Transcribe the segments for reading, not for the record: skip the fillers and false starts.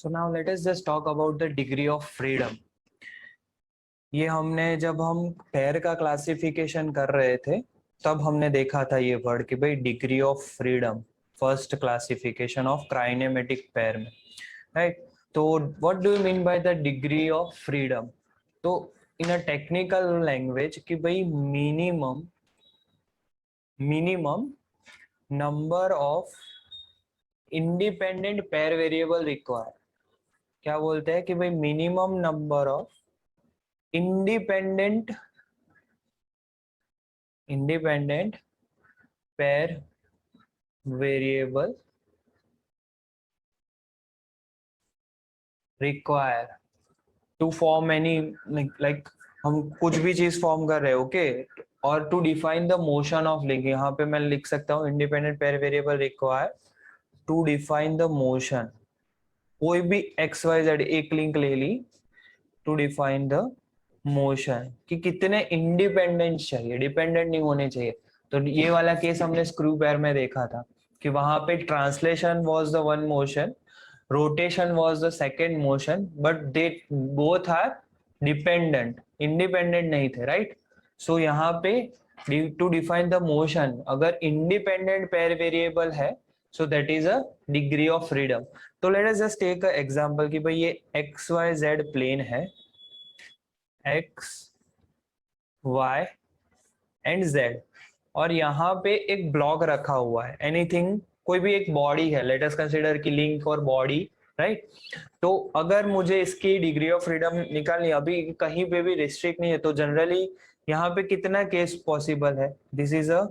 So now let us just talk about the degree of freedom. ये हमने जब हम पेयर का क्लासिफिकेशन कर रहे थे तब हमने देखा था ये वर्ड कि भाई degree of freedom first classification of kinematic pair में, राइट? तो what do you mean by the degree of freedom? तो इन अ टेक्निकल लैंग्वेज कि भाई minimum number of independent pair variable require. क्या बोलते हैं कि भाई minimum number of independent pair variable require to form any like हम कुछ भी चीज फॉर्म कर रहे हैं, ओके, और to define the motion of link. यहाँ पे मैं लिख सकता हूँ independent pair variable require to define the motion. कोई भी एक्स वाई जेड एक लिंक ले ली टू डिफाइन द मोशन कि कितने इंडिपेंडेंट चाहिए, डिपेंडेंट नहीं होने चाहिए। तो ये वाला केस हमने स्क्रू पेयर में देखा था कि वहां पे translation was the one motion, rotation was the second motion, but they both are dependent, independent नहीं थे, राइट? सो यहाँ पे टू डिफाइन द मोशन अगर इंडिपेंडेंट पेयर वेरिएबल है so that is a degree of freedom. तो let us just take a example कि भाई ये एक्स वाई जेड प्लेन है, एक्स वाई एंड जेड, और यहाँ पे एक ब्लॉक रखा हुआ है, एनीथिंग, कोई भी एक बॉडी है, लेट अस कंसीडर की लिंक और बॉडी, राइट? तो अगर मुझे इसकी डिग्री ऑफ फ्रीडम निकालनी, अभी कहीं पे भी रिस्ट्रिक्ट नहीं है, तो जनरली यहाँ पे कितना केस पॉसिबल है? This is a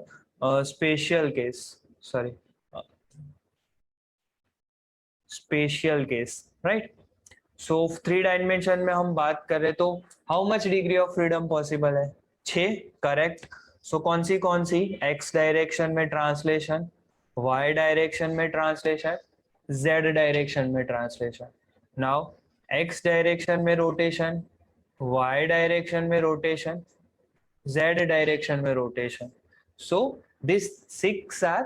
special case, sorry special case, right? So 3 dimension में हम बात कर रहे, तो how much degree of freedom possible है? 6, करेक्ट। सो कौन सी एक्स डायरेक्शन में ट्रांसलेशन, वाई डायरेक्शन में ट्रांसलेशन, जेड डायरेक्शन में ट्रांसलेशन। नाउ एक्स डायरेक्शन में रोटेशन, वाई डायरेक्शन में रोटेशन, जेड डायरेक्शन में rotation. So this 6 are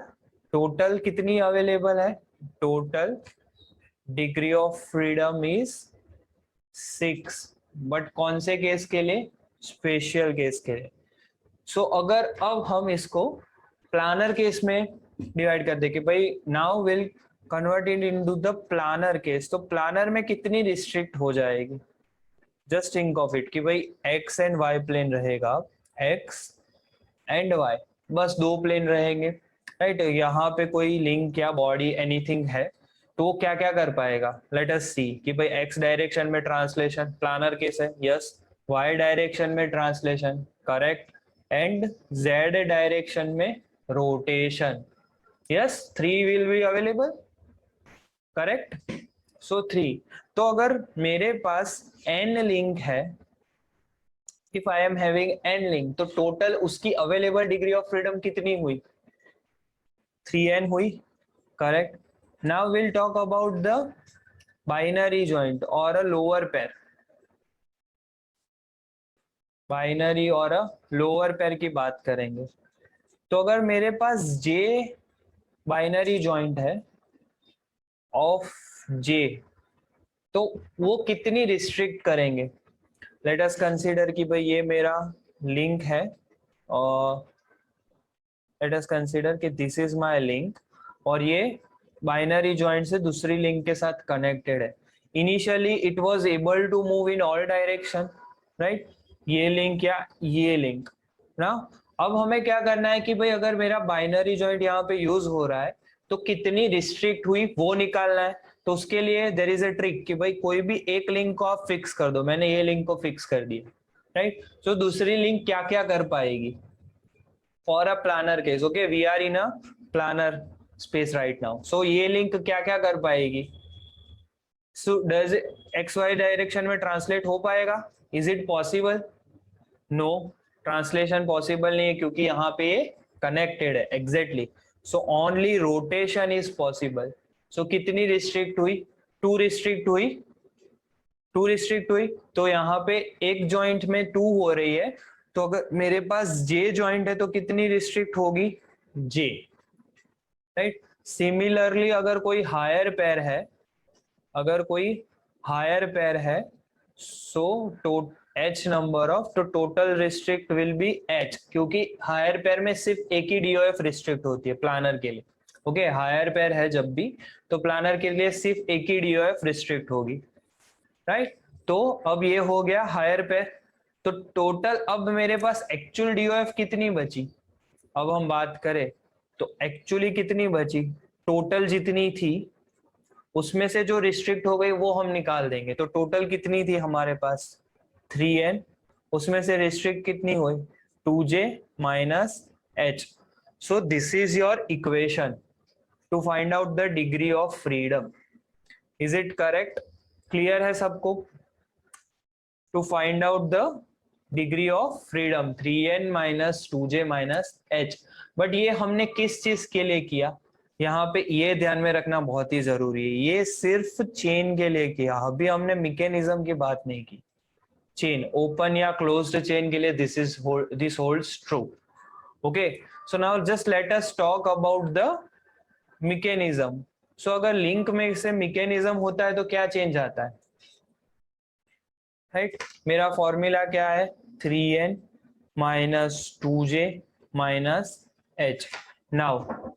total कितनी अवेलेबल है? Total degree of freedom is 6, but कौन से केस के लिए? स्पेशल केस के लिए। सो अगर अब हम इसको प्लानर केस में डिवाइड कर दे कि भाई now will convert it into the planar case, तो प्लानर में कितनी रिस्ट्रिक्ट हो जाएगी? जस्ट थिंक ऑफ इट कि भाई एक्स एंड वाई प्लेन रहेगा, एक्स एंड वाई, बस 2 प्लेन रहेंगे, राइट? यहाँ पे कोई लिंक या बॉडी एनीथिंग है तो वो क्या क्या कर पाएगा? लेट अस सी कि भाई एक्स डायरेक्शन में ट्रांसलेशन, प्लानर केस है, यस। वाई डायरेक्शन में translation, correct. And Z direction में rotation, yes. 3 will be available, correct. So 3। तो अगर मेरे पास n लिंक है, if I am having n link, तो टोटल उसकी अवेलेबल डिग्री ऑफ फ्रीडम कितनी हुई? 3n हुई, correct. Now will talk about the binary joint और अ लोअर पेयर, बाइनरी और अ लोअर पेयर की बात करेंगे। तो अगर मेरे पास j बाइनरी जॉइंट है ऑफ j, तो वो कितनी रिस्ट्रिक्ट करेंगे? लेट अस कंसीडर कि भाई ये मेरा लिंक है, और लेट अस कंसीडर कि दिस इज माय लिंक, और ये बाइनरी जॉइंट से दूसरी लिंक के साथ कनेक्टेड है। Initially it was able to move in all direction, right? ये लिंक या ये लिंक ना। अब हमें क्या करना है कि भाई अगर मेरा बाइनरी जॉइंट यहाँ पे यूज हो रहा है तो कितनी रिस्ट्रिक्ट हुई वो निकालना है। तो उसके लिए देयर इज अ ट्रिक कि भाई कोई भी एक लिंक को आप फिक्स कर दो। मैंने ये लिंक को फिक्स कर दिया, राइट? तो दूसरी लिंक क्या क्या कर पाएगी? For a planar case, okay, we are in a planar space right now. So ये लिंक क्या क्या कर पाएगी? So does X Y direction में ट्रांसलेट हो पाएगा? Is it possible? No, translation possible नहीं है क्योंकि यहाँ पे ये कनेक्टेड है, exactly. So only rotation is possible. So कितनी रिस्ट्रिक्ट हुई? 2 रिस्ट्रिक्ट हुई, 2 रिस्ट्रिक्ट हुई। तो यहाँ पे एक जॉइंट में 2 हो रही है, तो अगर मेरे पास जे जॉइंट है तो कितनी रिस्ट्रिक्ट होगी? जे, राइट? सिमिलरली अगर कोई हायर पेयर है, अगर कोई हायर पेयर है सो एच नंबर ऑफ, तो total restrict will be H, क्योंकि हायर पेयर में सिर्फ एक ही डीओएफ रिस्ट्रिक्ट होती है प्लानर के लिए। ओके, हायर पेयर है जब भी, तो प्लानर के लिए सिर्फ एक ही डीओएफ रिस्ट्रिक्ट होगी, राइट। तो अब ये हो गया हायर पेयर। तो टोटल अब मेरे पास एक्चुअल डीओएफ कितनी बची, अब हम बात करें तो एक्चुअली कितनी बची, टोटल जितनी थी उसमें से जो रिस्ट्रिक्ट हो गई वो हम निकाल देंगे। तो टोटल कितनी थी हमारे पास 3n, उसमें से रिस्ट्रिक्ट कितनी हुई 2j minus h। So this is your equation to find out the degree of freedom. Is it correct? Clear है सबको? To find out the degree of freedom 3n minus 2j minus h। But ये हमने किस चीज के लिए किया, यहाँ पे ये ध्यान में रखना बहुत ही जरूरी है, ये सिर्फ चेन के लिए किया, अभी हमने मैकेनिज्म की बात नहीं की। चेन ओपन या क्लोज्ड चेन के लिए this holds true. Okay, so now just let us talk about the mechanism. So अगर लिंक में से मैकेनिज्म होता है तो क्या चेंज आता है, राइट? मेरा फॉर्मूला क्या है 3n minus 2j minus h। Now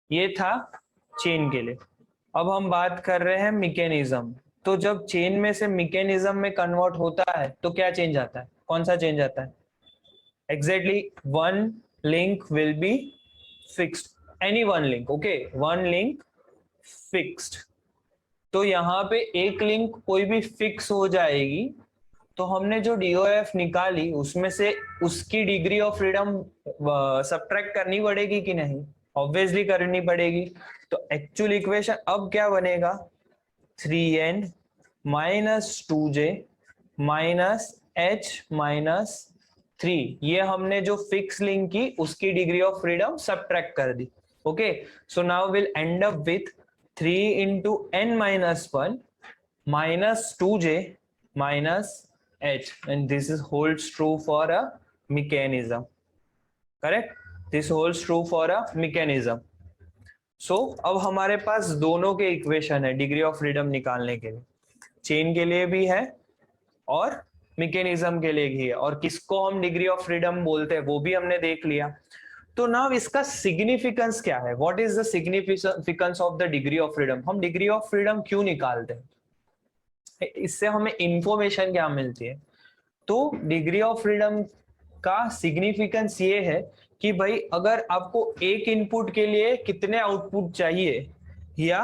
ये था चेन के लिए, अब हम बात कर रहे हैं मैकेनिज्म। तो जब चेन में से मैकेनिज्म में कन्वर्ट होता है तो क्या चेंज आता है, कौन सा चेंज आता है? Exactly one link will be fixed, any one link, okay, one link fixed. तो यहाँ पे एक लिंक कोई भी फिक्स हो जाएगी, तो हमने जो डीओएफ निकाली उसमें से उसकी डिग्री ऑफ फ्रीडम सब्ट्रैक्ट करनी पड़ेगी कि नहीं? ऑब्वियसली करनी पड़ेगी। तो एक्चुअल इक्वेशन अब क्या बनेगा 3n minus 2j minus h minus 3, ये हमने जो फिक्स लिंक की उसकी डिग्री ऑफ फ्रीडम सब्ट्रैक्ट कर दी। Okay, so now will end up with 3 into n minus 1 minus 2j minus h, and this is holds true for a mechanism, correct? This holds true for a mechanism. So अब हमारे पास दोनों के equation है degree of freedom निकालने के लिए, chain के लिए भी है और मैकेनिज्म के लिए भी है, और किसको हम डिग्री ऑफ फ्रीडम बोलते हैं वो भी हमने देख लिया। तो नाउ इसका सिग्निफिकेंस क्या है, what is the significance of the degree of freedom? हम डिग्री ऑफ फ्रीडम क्यों निकालते हैं, इससे हमें इंफॉर्मेशन क्या मिलती है? तो डिग्री ऑफ फ्रीडम का सिग्निफिकेंस ये है कि भाई अगर आपको एक इनपुट के लिए कितने आउटपुट चाहिए या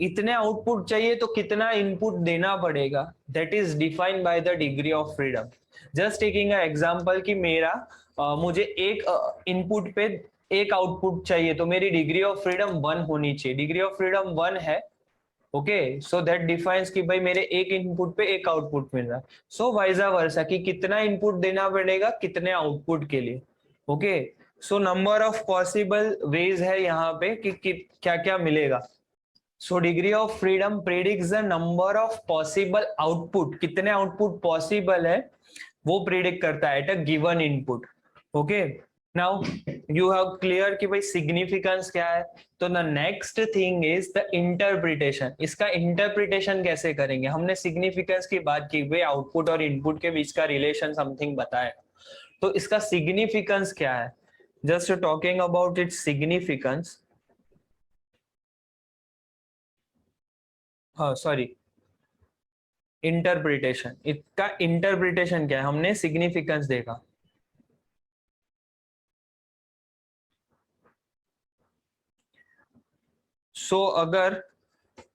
इतने आउटपुट चाहिए तो कितना इनपुट देना पड़ेगा, that is defined by the degree of freedom. Just taking a example कि मेरा मुझे एक इनपुट पे एक आउटपुट चाहिए, तो मेरी डिग्री ऑफ फ्रीडम 1 होनी चाहिए। डिग्री ऑफ फ्रीडम 1 है, ओके, सो दैट डिफाइंस कि भाई मेरे एक इनपुट पे एक आउटपुट मिल रहा है। सो वाइजा वर्सा कि कितना इनपुट देना पड़ेगा कितने आउटपुट के लिए। Okay, so number of possible ways है यहाँ पे कि क्या क्या मिलेगा। So degree of freedom predicts the number of possible output, कितने आउटपुट पॉसिबल है वो प्रेडिक्ट करता है at a given input. Okay, now you have clear कि भाई सिग्निफिकेंस क्या है। तो the next thing is the interpretation. इसका इंटरप्रिटेशन कैसे करेंगे? हमने सिग्निफिकेंस की बात की, भाई आउटपुट और इनपुट के बीच का रिलेशन समथिंग बताया, तो इसका सिग्निफिकेंस क्या है? Just talking about its significance, sorry, interpretation. इसका इंटरप्रिटेशन क्या है? हमने सिग्निफिकेंस देखा, सो अगर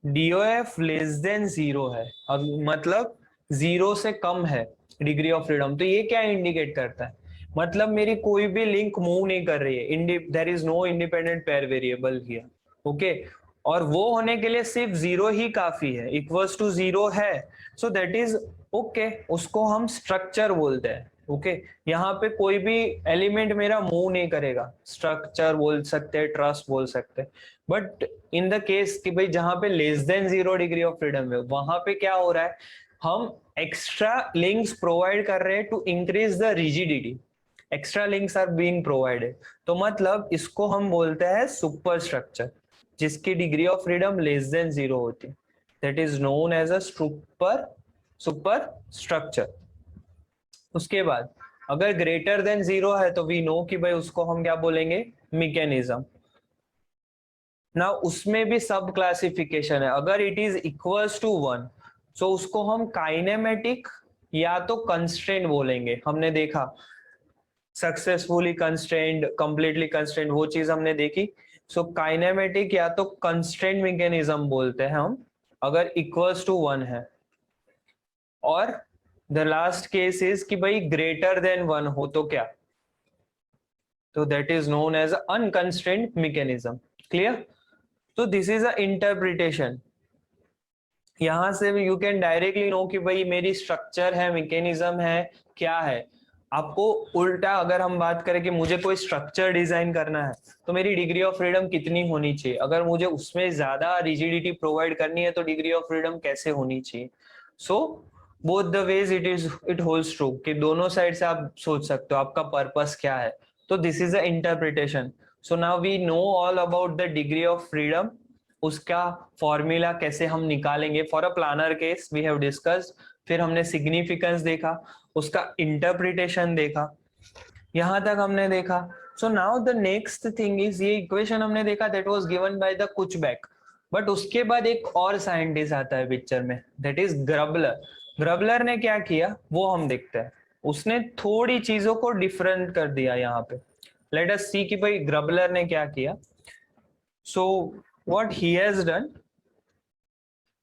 डीओएफ लेस देन 0 है, अब मतलब 0 से कम है डिग्री ऑफ फ्रीडम, तो ये क्या इंडिकेट करता है? मतलब मेरी कोई भी लिंक मूव नहीं कर रही है, there is no independent pair variable here. Okay, और वो होने के लिए सिर्फ 0 ही काफी है, इक्वल्स टू 0 है, सो दैट इज ओके, उसको हम स्ट्रक्चर बोलते हैं। ओके, यहाँ पे कोई भी एलिमेंट मेरा मूव नहीं करेगा, स्ट्रक्चर बोल सकते हैं, ट्रस्ट बोल सकते हैं। बट इन द केस कि भाई जहां पे less than 0 degree of freedom है, वहां पे क्या हो रहा है, हम एक्स्ट्रा लिंक्स प्रोवाइड कर रहे हैं to increase the rigidity. Extra links are being provided, तो मतलब इसको हम बोलते हैं सुपर स्ट्रक्चर, जिसकी degree of freedom less than 0 होती है। That is known as a super structure. उसके बाद अगर ग्रेटर देन 0 है तो वी नो कि भाई उसको हम क्या बोलेंगे, मैकेनिज्म। ना उसमें भी सब क्लासिफिकेशन है। अगर इट इज इक्वल्स टू 1 सो उसको हम काइनेमेटिक या तो कंस्ट्रेंट बोलेंगे। हमने देखा सक्सेसफुली कंस्ट्रेंट, कंप्लीटली कंस्ट्रेंट, वो चीज हमने देखी। सो काइनेमेटिक या तो कंस्ट्रेंट मैकेनिज्म बोलते हैं हम अगर इक्वल्स टू 1 है। और द लास्ट केस इज कि भाई ग्रेटर देन 1 हो तो क्या, तो that is known as unconstrained mechanism. Clear? तो दिस इज अ इंटरप्रिटेशन। यहां से यू कैन डायरेक्टली नो कि भाई मेरी स्ट्रक्चर है, मैकेनिज्म है, क्या है। आपको उल्टा अगर हम बात करें कि मुझे कोई स्ट्रक्चर डिजाइन करना है तो मेरी डिग्री ऑफ फ्रीडम कितनी होनी चाहिए, अगर मुझे उसमें ज्यादा रिजिडिटी प्रोवाइड करनी है तो डिग्री ऑफ फ्रीडम कैसे होनी चाहिए। So both the ways it holds true कि दोनों साइड से आप सोच सकते हो आपका पर्पस क्या है। तो this is a interpretation. So now we know all about the degree of freedom. उसका फॉर्मूला कैसे हम निकालेंगे for a planar case we have discussed. फिर हमने सिग्निफिकेंस देखा, उसका इंटरप्रिटेशन देखा, यहां तक हमने देखा। So now the next thing is, ये इक्वेशन हमने देखा that was given by the Kutzbach. But उसके बाद एक और साइंटिस्ट आता है पिक्चर में, दैट इज ग्रबलर। ग्रबलर ने क्या किया वो हम देखते हैं। उसने थोड़ी चीजों को डिफरेंट कर दिया यहाँ पे। लेट अस सी कि भाई ग्रबलर ने क्या किया। सो what he has done,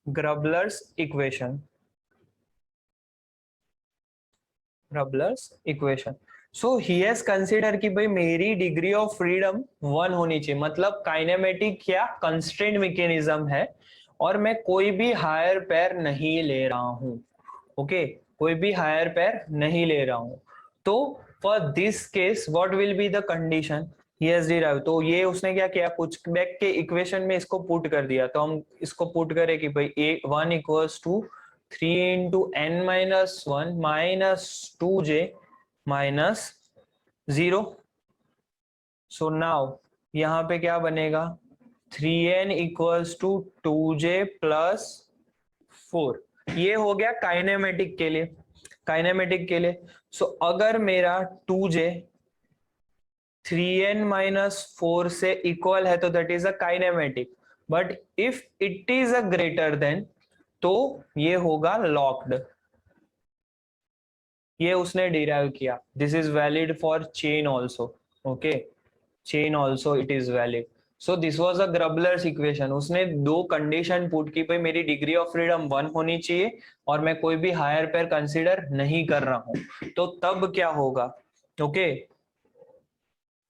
Grubler's equation, Grubler's equation. So he has consider कि भाई मेरी डिग्री ऑफ फ्रीडम 1 होनी चाहिए, मतलब काइनेमेटिक या कंस्ट्रेंट मैकेनिज्म है और मैं कोई भी हायर पैर नहीं ले रहा हूं। ओके, कोई भी हायर पैर नहीं ले रहा हूं। तो for this case what will be the condition, yes derive. तो ये उसने क्या किया, पुचबैक के इक्वेशन में इसको पुट कर दिया। तो हम इसको पुट करें कि भाई A 1 equals to 3 into N minus 1 minus 2j minus 0। So now यहाँ पे क्या बनेगा, 3n equals to 2j plus 4। ये हो गया काइनेमेटिक के लिए, काइनेमेटिक के लिए। सो अगर मेरा 2j 3n माइनस 4 से इक्वल है तो that is a kinematic. But if it is a greater than तो ये होगा लॉक्ड। ये उसने डिराइव किया। This is valid for chain also. Okay, chain also it is valid. So this was a Grubler's equation. उसने दो condition put की, भाई मेरी डिग्री ऑफ फ्रीडम 1 होनी चाहिए और मैं कोई भी हायर पेयर कंसीडर नहीं कर रहा हूं, तो तब क्या होगा। ओके,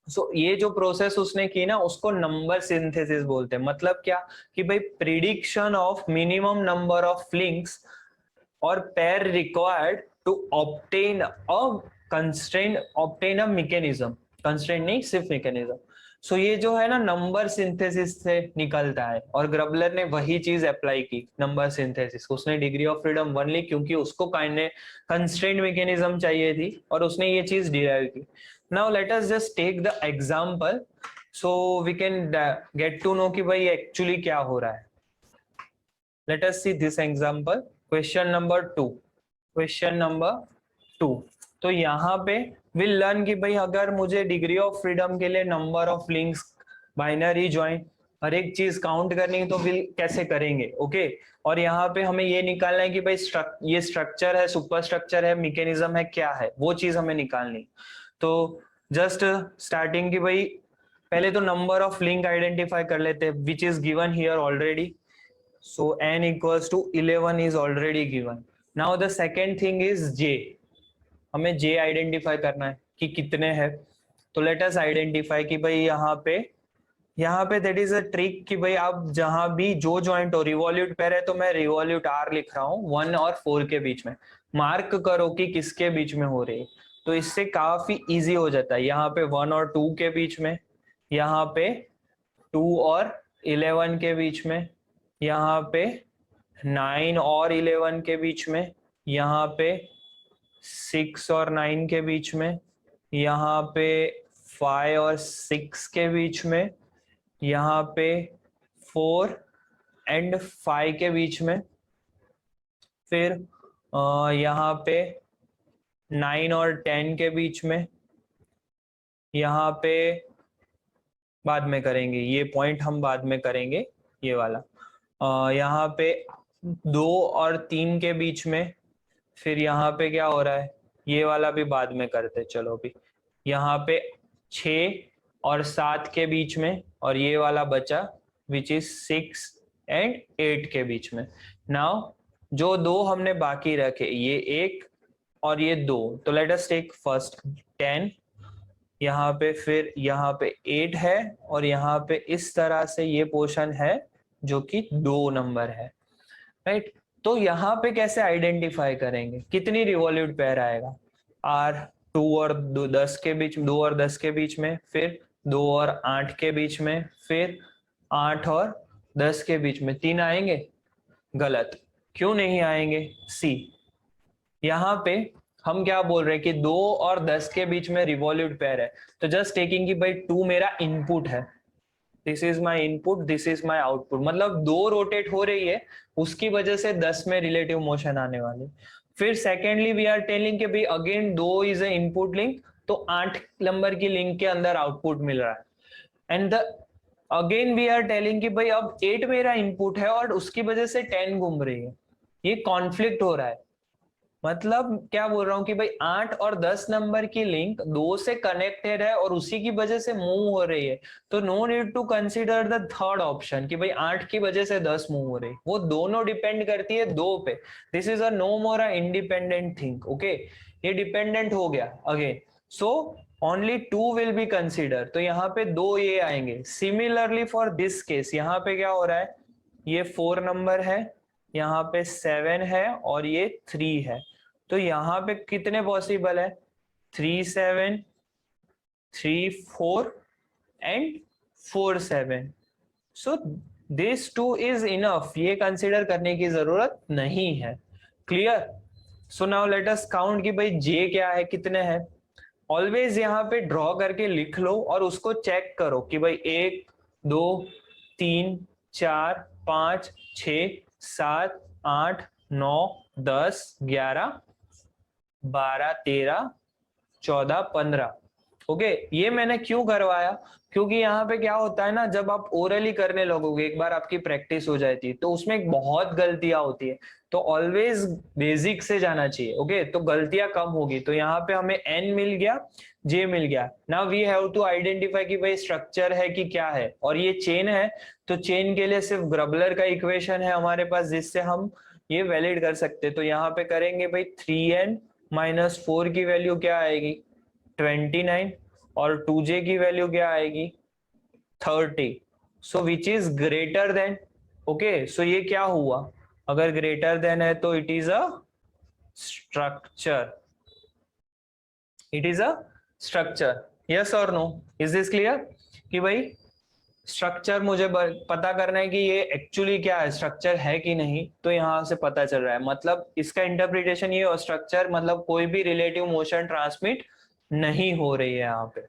सो ये जो प्रोसेस उसने की ना उसको नंबर सिंथेसिस बोलते हैं। मतलब क्या कि भाई prediction of minimum number of links और pair required to obtain a constraint, obtain a mechanism. Constraint नहीं, सिर्फ मैकेनिज्म। सो ये जो है ना नंबर सिंथेसिस से निकलता है और ग्रबलर ने वही चीज अप्लाई की नंबर सिंथेसिस। उसने डिग्री ऑफ फ्रीडम 1 ली क्योंकि उसको कंस्ट्रेंट मैकेनिज्म चाहिए थी और उसने ये चीज डिराइव की। Now let us just take the example so we can get to know कि भाई एक्चुअली क्या हो रहा है। Let us see this example, question number 2। Question number 2, तो यहाँ पे विल लर्न कि भाई अगर मुझे डिग्री ऑफ फ्रीडम के लिए number of links, binary join, हर एक चीज काउंट करनी है तो विल कैसे करेंगे। ओके, और यहाँ पे हमें ये निकालना है कि भाई ये स्ट्रक्चर है, सुपर स्ट्रक्चर है, मैकेनिज्म है, क्या है वो चीज हमें निकालनी। तो जस्ट स्टार्टिंग की भाई पहले तो नंबर ऑफ लिंक आइडेंटिफाई कर लेते हैं which is given here already. So n equals to 11 is already given. Now the second thing is j. हमें j आइडेंटिफाई करना है कि कितने हैं। तो लेट अस आइडेंटिफाई कि भाई यहाँ पे दैट इज अ ट्रिक कि भाई आप जहां भी जो जॉइंट हो, रिवॉल्यूट पेयर है तो मैं रिवॉल्यूट r लिख रहा हूँ 1 और 4 के बीच में। मार्क करो कि किसके बीच में हो रही है, तो इससे काफी इजी हो जाता है। यहाँ पे 1 और 2 के बीच में, यहाँ पे 2 और 11 के बीच में, यहाँ पे 9 और 11 के बीच में, यहाँ पे 6 और 9 के बीच में, यहाँ पे 5 और 6 के बीच में, यहाँ पे 4 एंड 5 के बीच में, फिर यहाँ पे 9 और 10 के बीच में, यहाँ पे बाद में करेंगे, ये पॉइंट हम बाद में करेंगे, ये वाला यहाँ पे 2 और 3 के बीच में, फिर यहाँ पे क्या हो रहा है, ये वाला भी बाद में करते, चलो अभी यहाँ पे 6 और 7 के बीच में, और ये वाला बचा विच इज 6 एंड 8 के बीच में। नाउ जो दो हमने बाकी रखे, ये 1 और ये 2, तो लेट अस टेक फर्स्ट 10, यहाँ पे फिर यहाँ पे 8 है, और यहाँ पे इस तरह से ये पोर्शन है जो कि 2 नंबर है, राइट। तो यहाँ पे कैसे आइडेंटिफाई करेंगे, कितनी रिवॉल्यूट पेयर आएगा, आर 2 और 10 के बीच, 2 और 10 के बीच में, फिर 2 और 8 के बीच में, फिर 8 और 10 के बीच में, 3 आएंगे, गलत, क्यों नहीं आएंगे, सी यहाँ पे हम क्या बोल रहे हैं कि 2 और 10 के बीच में रिवॉल्यूट पेयर है, तो जस्ट टेकिंग कि भाई 2 मेरा इनपुट है, this is my input, this is my output, मतलब 2 रोटेट हो रही है, उसकी वजह से 10 में रिलेटिव मोशन आने वाले। फिर सेकेंडली वी आर टेलिंग कि भाई again 2 is a input link, तो 8 नंबर की लिंक के अंदर आउटपुट मिल रहा है, and the again we are telling कि भाई अब 8 मेरा इनपुट है और उसकी वजह से 10 घूम रही है, ये कॉन्फ्लिक्ट हो रहा है। मतलब क्या बोल रहा हूँ कि भाई 8 और 10 नंबर की लिंक 2 से कनेक्टेड है और उसी की वजह से मूव हो रही है, तो no need to consider the third option कि भाई 8 की वजह से 10 मूव हो रही, वो दोनों डिपेंड करती है 2 पे। This is a no more a independent thing, okay, ये डिपेंडेंट हो गया again, so only 2 will be consider, तो यहाँ पे 2 ये आएंगे। सिमिलरली फॉर दिस केस, यहाँ पे क्या हो रहा है, ये 4 नंबर है, यहाँ पे 7 है और ये 3 है, तो यहाँ पे कितने पॉसिबल है, 3 7 3 4 and 4 7, so this 2 is enough, ये कंसिडर करने की जरूरत नहीं है, clear. So now let us count कि भाई जे क्या है, कितने हैं, ऑलवेज यहाँ पे ड्रॉ करके लिख लो और उसको चेक करो कि भाई 1 2 3 4 5 6 7 8 9 10 11 12 13 14 15, ओके। ये मैंने क्यों करवाया, क्योंकि यहाँ पे क्या होता है ना, जब आप ओरली करने लगोगे, एक बार आपकी प्रैक्टिस हो जाती है तो उसमें बहुत गलतियां होती है, तो ऑलवेज बेसिक से जाना चाहिए, ओके, तो गलतियां कम होगी। तो यहाँ पे हमें एन मिल गया, जे मिल गया, now we have to identify कि भाई स्ट्रक्चर है कि क्या है, और ये चेन है, तो चेन के लिए सिर्फ ग्रबलर का इक्वेशन है हमारे पास जिससे हम ये वैलिड कर सकते, तो यहाँ पे करेंगे भाई 3n माइनस 4 की वैल्यू क्या आएगी 29, और 2j की वैल्यू क्या आएगी 30, so which is greater than, okay, so ये क्या हुआ, अगर ग्रेटर देन है तो it is a structure, it is a structure, yes और नो, इज दिस क्लियर, कि भाई स्ट्रक्चर मुझे पता करना है कि ये एक्चुअली क्या है, स्ट्रक्चर है कि नहीं, तो यहां से पता चल रहा है, मतलब इसका इंटरप्रिटेशन ये, स्ट्रक्चर मतलब कोई भी रिलेटिव मोशन ट्रांसमिट नहीं हो रही है यहाँ पे।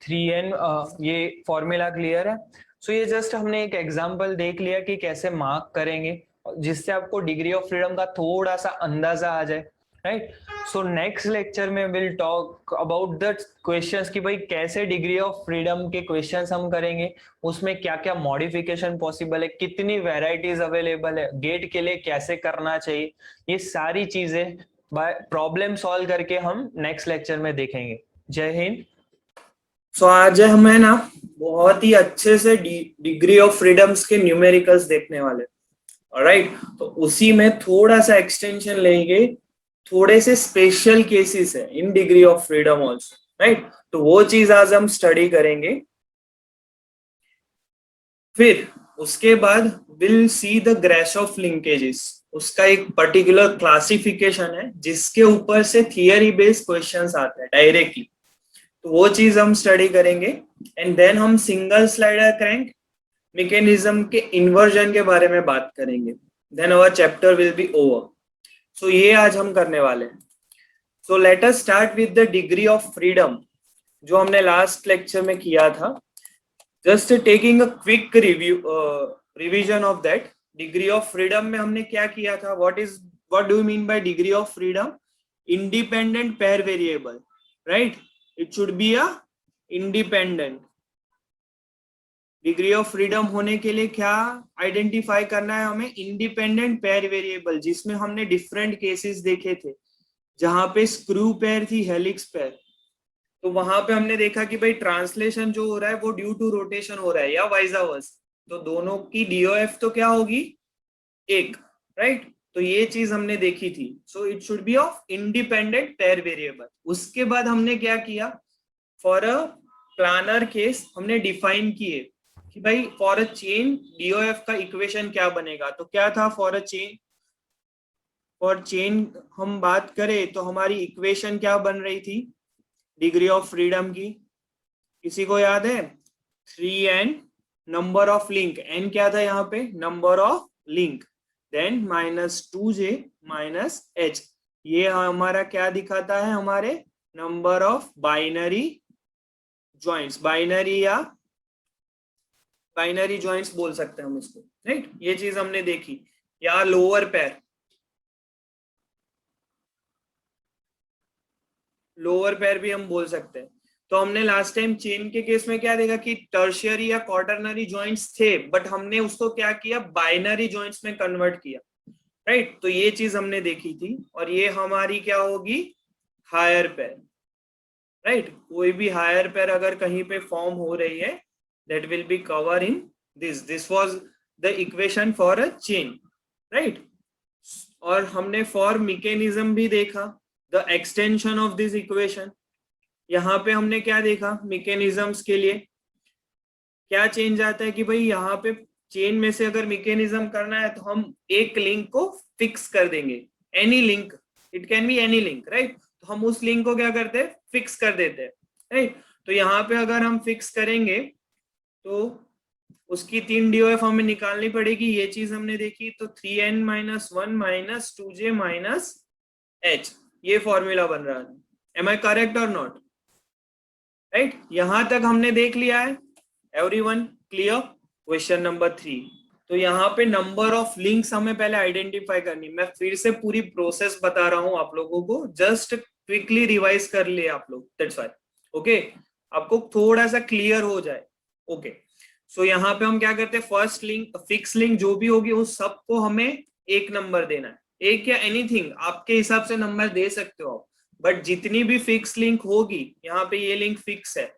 3n ये फॉर्मूला क्लियर है। सो ये जस्ट हमने एक एग्जांपल देख लिया कि कैसे मार्क करेंगे, जिससे आपको डिग्री ऑफ फ्रीडम का थोड़ा सा अंदाजा आ जाए, राइट। सो नेक्स्ट लेक्चर में will talk about the questions कि भाई कैसे डिग्री ऑफ फ्रीडम के क्वेश्चंस हम करेंगे, उसमें क्या क्या मॉडिफिकेशन पॉसिबल है, कितनी वेराइटीज अवेलेबल है, गेट के लिए कैसे करना चाहिए, ये सारी चीजें बाय प्रॉब्लम सॉल्व करके हम नेक्स्ट लेक्चर में देखेंगे। जय हिंद। सो आज हमें ना बहुत ही अच्छे से डिग्री ऑफ फ्रीडम्स के न्यूमेरिकल्स देखने वाले, ऑलराइट। तो उसी में थोड़ा सा एक्सटेंशन लेंगे, थोड़े से स्पेशल केसेस है in degree of freedom also, right. तो वो चीज आज हम स्टडी करेंगे। फिर उसके बाद will see the Grashof linkages, उसका एक पर्टिकुलर क्लासिफिकेशन है जिसके ऊपर से थियरी बेस्ड क्वेश्चंस आते हैं डायरेक्टली, तो वो चीज हम स्टडी करेंगे। एंड देन हम सिंगल स्लाइडर क्रैंक मैकेनिज्म के इन्वर्जन के बारे में बात करेंगे, then our chapter will be over. So ये आज हम करने वाले हैं। So let us start with the degree of freedom जो हमने लास्ट लेक्चर में किया था। Just taking a quick review, revision of that degree of freedom में हमने क्या किया था, what do you mean by degree of freedom? Independent pair variable, right? It should be a independent. Degree of freedom होने के लिए क्या identify करना है हमें? इंडिपेंडेंट पेयर वेरिएबल, जिसमें हमने डिफरेंट केसेस देखे थे, जहां पे स्क्रू पेयर थी, हेलिक्स पेयर। तो वहां पे हमने देखा कि भाई ट्रांसलेशन जो हो रहा है वो ड्यू टू रोटेशन हो रहा है या वाइस वर्सा, तो दोनों की डीओएफ तो क्या होगी? एक, राइट? तो ये चीज हमने देखी थी। So it should be of independent pair variable. उसके बाद हमने क्या किया? फॉर अ प्लानर केस हमने डिफाइन किए कि भाई फॉर अ चेन डीओएफ का इक्वेशन क्या बनेगा। तो क्या था फॉर चेन हम बात करें तो हमारी इक्वेशन क्या बन रही थी डिग्री ऑफ फ्रीडम की? किसी को याद है? 3n number of link, n क्या था यहाँ पे? Number of link, then -2j -h, ये हमारा क्या दिखाता है? हमारे number of binary joints, binary joints बोल सकते हैं हम इसको, राइट? ये चीज हमने देखी। या लोअर पैर भी हम बोल सकते हैं। तो हमने लास्ट टाइम चेन के केस में क्या देखा कि टर्शियरी या क्वाटरनरी जॉइंट्स थे, बट हमने उसको क्या किया? बाइनरी जॉइंट्स में कन्वर्ट किया, राइट? तो ये चीज हमने देखी थी। और ये हमारी क्या होगी? हायर पैर, राइट? कोई भी हायर पैर अगर कहीं पे फॉर्म हो रही है, that will be cover in this was the equation for a chain, right? और हमने फॉर मैकेनिज्म भी देखा, the extension of this equation। यहाँ पे हमने क्या देखा? मैकेनिज्म्स के लिए क्या चेंज आता है कि भाई यहाँ पे चेन में से अगर मैकेनिज्म करना है तो हम एक लिंक को फिक्स कर देंगे, any link, it can be any link, right? तो हम उस लिंक को क्या करते हैं? फिक्स कर देते हैं, राइट? तो यहाँ पे अगर हम फिक्स करेंगे तो उसकी 3 डीओएफ हमें निकालनी पड़ेगी, ये चीज हमने देखी। तो 3n - 1 - 2j -h, ये फॉर्मूला बन रहा है। एम आई करेक्ट और नॉट? राइट, यहां तक हमने देख लिया है। Everyone clear? Question number 3। तो यहाँ पे नंबर ऑफ लिंक्स हमें पहले आइडेंटिफाई करनी। मैं फिर से पूरी प्रोसेस बता रहा हूं आप लोगों को, जस्ट क्विकली रिवाइज कर लिए आप लोग, दैट्स व्हाई, ओके? आपको थोड़ा सा क्लियर हो जाए, ओके? सो यहाँ पे हम क्या करते हैं? फर्स्ट लिंक, फिक्स लिंक जो भी होगी उस सबको हमें एक नंबर देना है, एक या एनीथिंग आपके हिसाब से नंबर दे सकते हो आप, बट जितनी भी फिक्स लिंक होगी, यहाँ पे ये लिंक फिक्स है,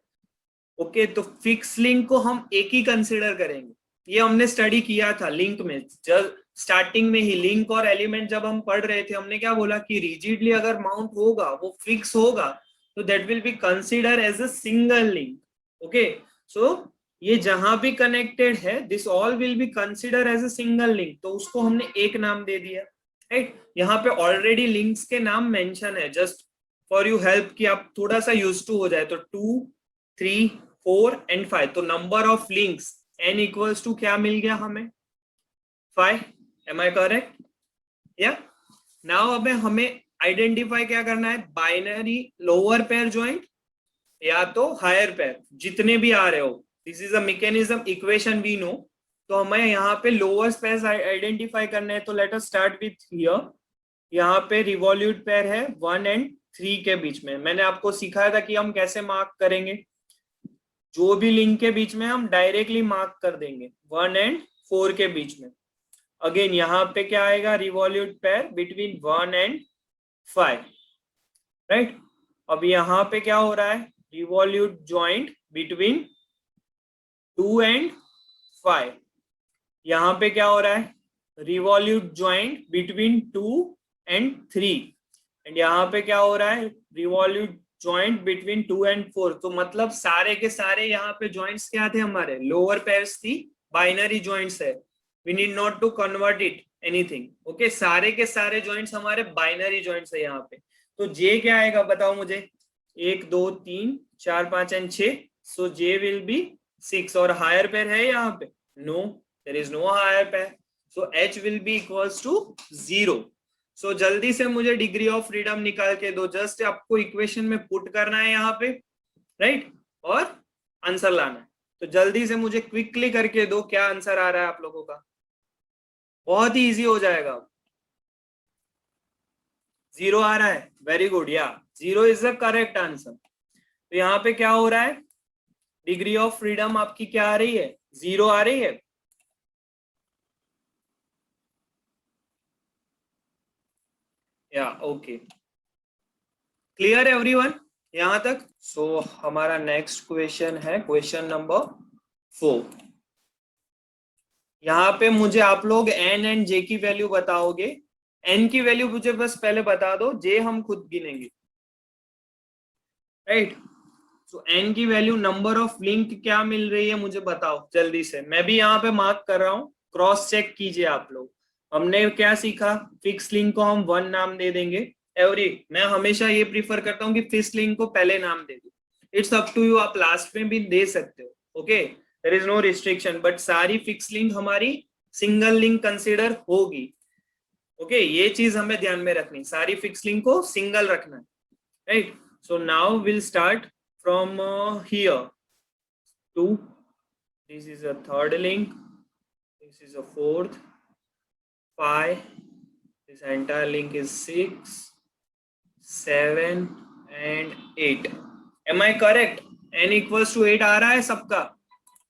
ओके? तो फिक्स लिंक को हम एक ही कंसिडर करेंगे। ये हमने स्टडी किया था लिंक में, जब स्टार्टिंग में ही लिंक और एलिमेंट जब हम पढ़ रहे थे, हमने क्या बोला कि रिजिडली अगर माउंट होगा, वो फिक्स होगा, तो that will be consider as a single link, okay? So ये जहां भी कनेक्टेड है, this all will be consider as a single link, तो उसको हमने एक नाम दे दिया, राइट? यहाँ पे ऑलरेडी लिंक्स के नाम मेंशन है, जस्ट फॉर यू हेल्प कि आप थोड़ा सा यूज टू हो जाए। तो 2, 3, 4 एंड 5, तो number of links n equals to क्या मिल गया हमें? 5। Am I correct? या नाउ अब हमें आइडेंटिफाई क्या करना है? बाइनरी लोअर पेयर ज्वाइंट या तो हायर पेयर, जितने भी आ रहे हो, this is a mechanism equation we know. तो हमें यहाँ पे लोअर पेयर आइडेंटिफाई करना है। तो let us start with here. यहाँ पे रिवॉल्यूट पेयर है 1 और 3 के बीच में। मैंने आपको सिखाया था कि हम कैसे मार्क करेंगे, जो भी लिंक के बीच में हम डायरेक्टली मार्क कर देंगे 1 और 4 के बीच में। अगेन यहाँ पे क्या आएगा? रिवॉल्यूट पेयर बिटवीन 1 और 5, राइट? अब यहाँ पे क्या हो रहा है? रिवॉल्यूट जॉइंट बिटवीन 2 और 5। यहाँ पे क्या हो रहा है? रिवॉल्यूट जॉइंट बिटवीन 2 और 3। एंड यहाँ पे क्या हो रहा है? रिवॉल्यूट जॉइंट बिटवीन 2 और 4। तो मतलब सारे के सारे यहाँ पे जॉइंट्स क्या थे हमारे? लोअर पेयर्स थी, बाइनरी जॉइंट्स है। We need not to convert it anything, okay? सारे के सारे जॉइंट्स हमारे बाइनरी जॉइंट्स है यहाँ पे। तो जे क्या आएगा बताओ मुझे? 1, 2, 3, 4, 5 and 6। So J will be 6। और हायर पेयर है यहाँ पे? No, there is no higher pair. So H will be equals to 0। सो जल्दी से मुझे डिग्री ऑफ फ्रीडम निकाल के दो। जस्ट आपको इक्वेशन में पुट करना है यहाँ पे, राइट? और आंसर लाना है। तो जल्दी से मुझे क्विकली करके दो, क्या आंसर आ रहा है आप लोगों का? बहुत ही इजी हो जाएगा। 0 आ रहा है, वेरी गुड, या 0 इज द करेक्ट आंसर। तो यहाँ पे क्या हो रहा है, डिग्री ऑफ फ्रीडम आपकी क्या आ रही है? 0 आ रही है। या ओके, क्लियर एवरीवन यहां तक? सो हमारा नेक्स्ट क्वेश्चन है क्वेश्चन नंबर 4। यहाँ पे मुझे आप लोग एन एंड जे की वैल्यू बताओगे। एन की वैल्यू मुझे बस पहले बता दो, जे हम खुद गिनेंगे, राइट? सो एन की वैल्यू, नंबर ऑफ लिंक क्या मिल रही है मुझे बताओ जल्दी से। मैं भी यहाँ पे मार्क कर रहा हूँ, क्रॉस चेक कीजिए आप लोग। हमने क्या सीखा? फिक्स लिंक को हम 1 नाम दे देंगे। मैं हमेशा ये प्रीफर करता हूँ कि फिक्स लिंक को पहले नाम दे दो। इट्स अप टू यू, आप लास्ट में भी दे सकते हो, okay, there is no restriction, but सारी फिक्स लिंक हमारी सिंगल लिंक कंसिडर होगी। ओके, ये चीज हमें ध्यान में रखनी, सारी फिक्स लिंक को सिंगल रखना है, right? So now will start from here to, this is a third link, this is a fourth, 5, this entire link is 6, 7 and 8. Am I correct? n equals to 8 आ रहा है सबका?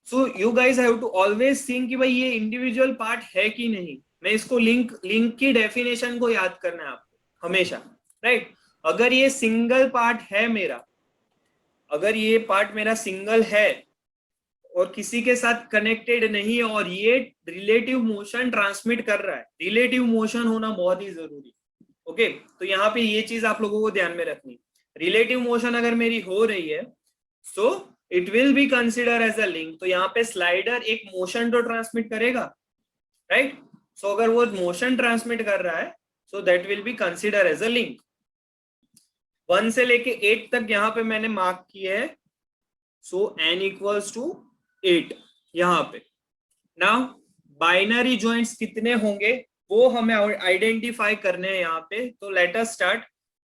So you guys have to always think कि भाई ये individual part है कि नहीं। मैं इसको लिंक की डेफिनेशन को याद करना है आपको हमेशा, राइट? अगर ये सिंगल पार्ट है मेरा, अगर ये पार्ट मेरा सिंगल है और किसी के साथ कनेक्टेड नहीं है और ये रिलेटिव मोशन ट्रांसमिट कर रहा है, रिलेटिव मोशन होना बहुत ही जरूरी, ओके? तो यहाँ पे ये चीज आप लोगों को ध्यान में रखनी, रिलेटिव मोशन अगर मेरी हो रही है so it will be consider as a link. तो यहाँ पे स्लाइडर एक मोशन तो ट्रांसमिट करेगा, राइट? सो अगर वो मोशन ट्रांसमिट कर रहा है so that will be consider as a link. 1 से लेके 8 तक यहाँ पे मैंने मार्क किया है, सो n इक्वल्स टू 8 यहाँ पे। नाउ बाइनरी जॉइंट्स कितने होंगे वो हमें आइडेंटिफाई करने हैं यहाँ पे। तो लेट अस स्टार्ट।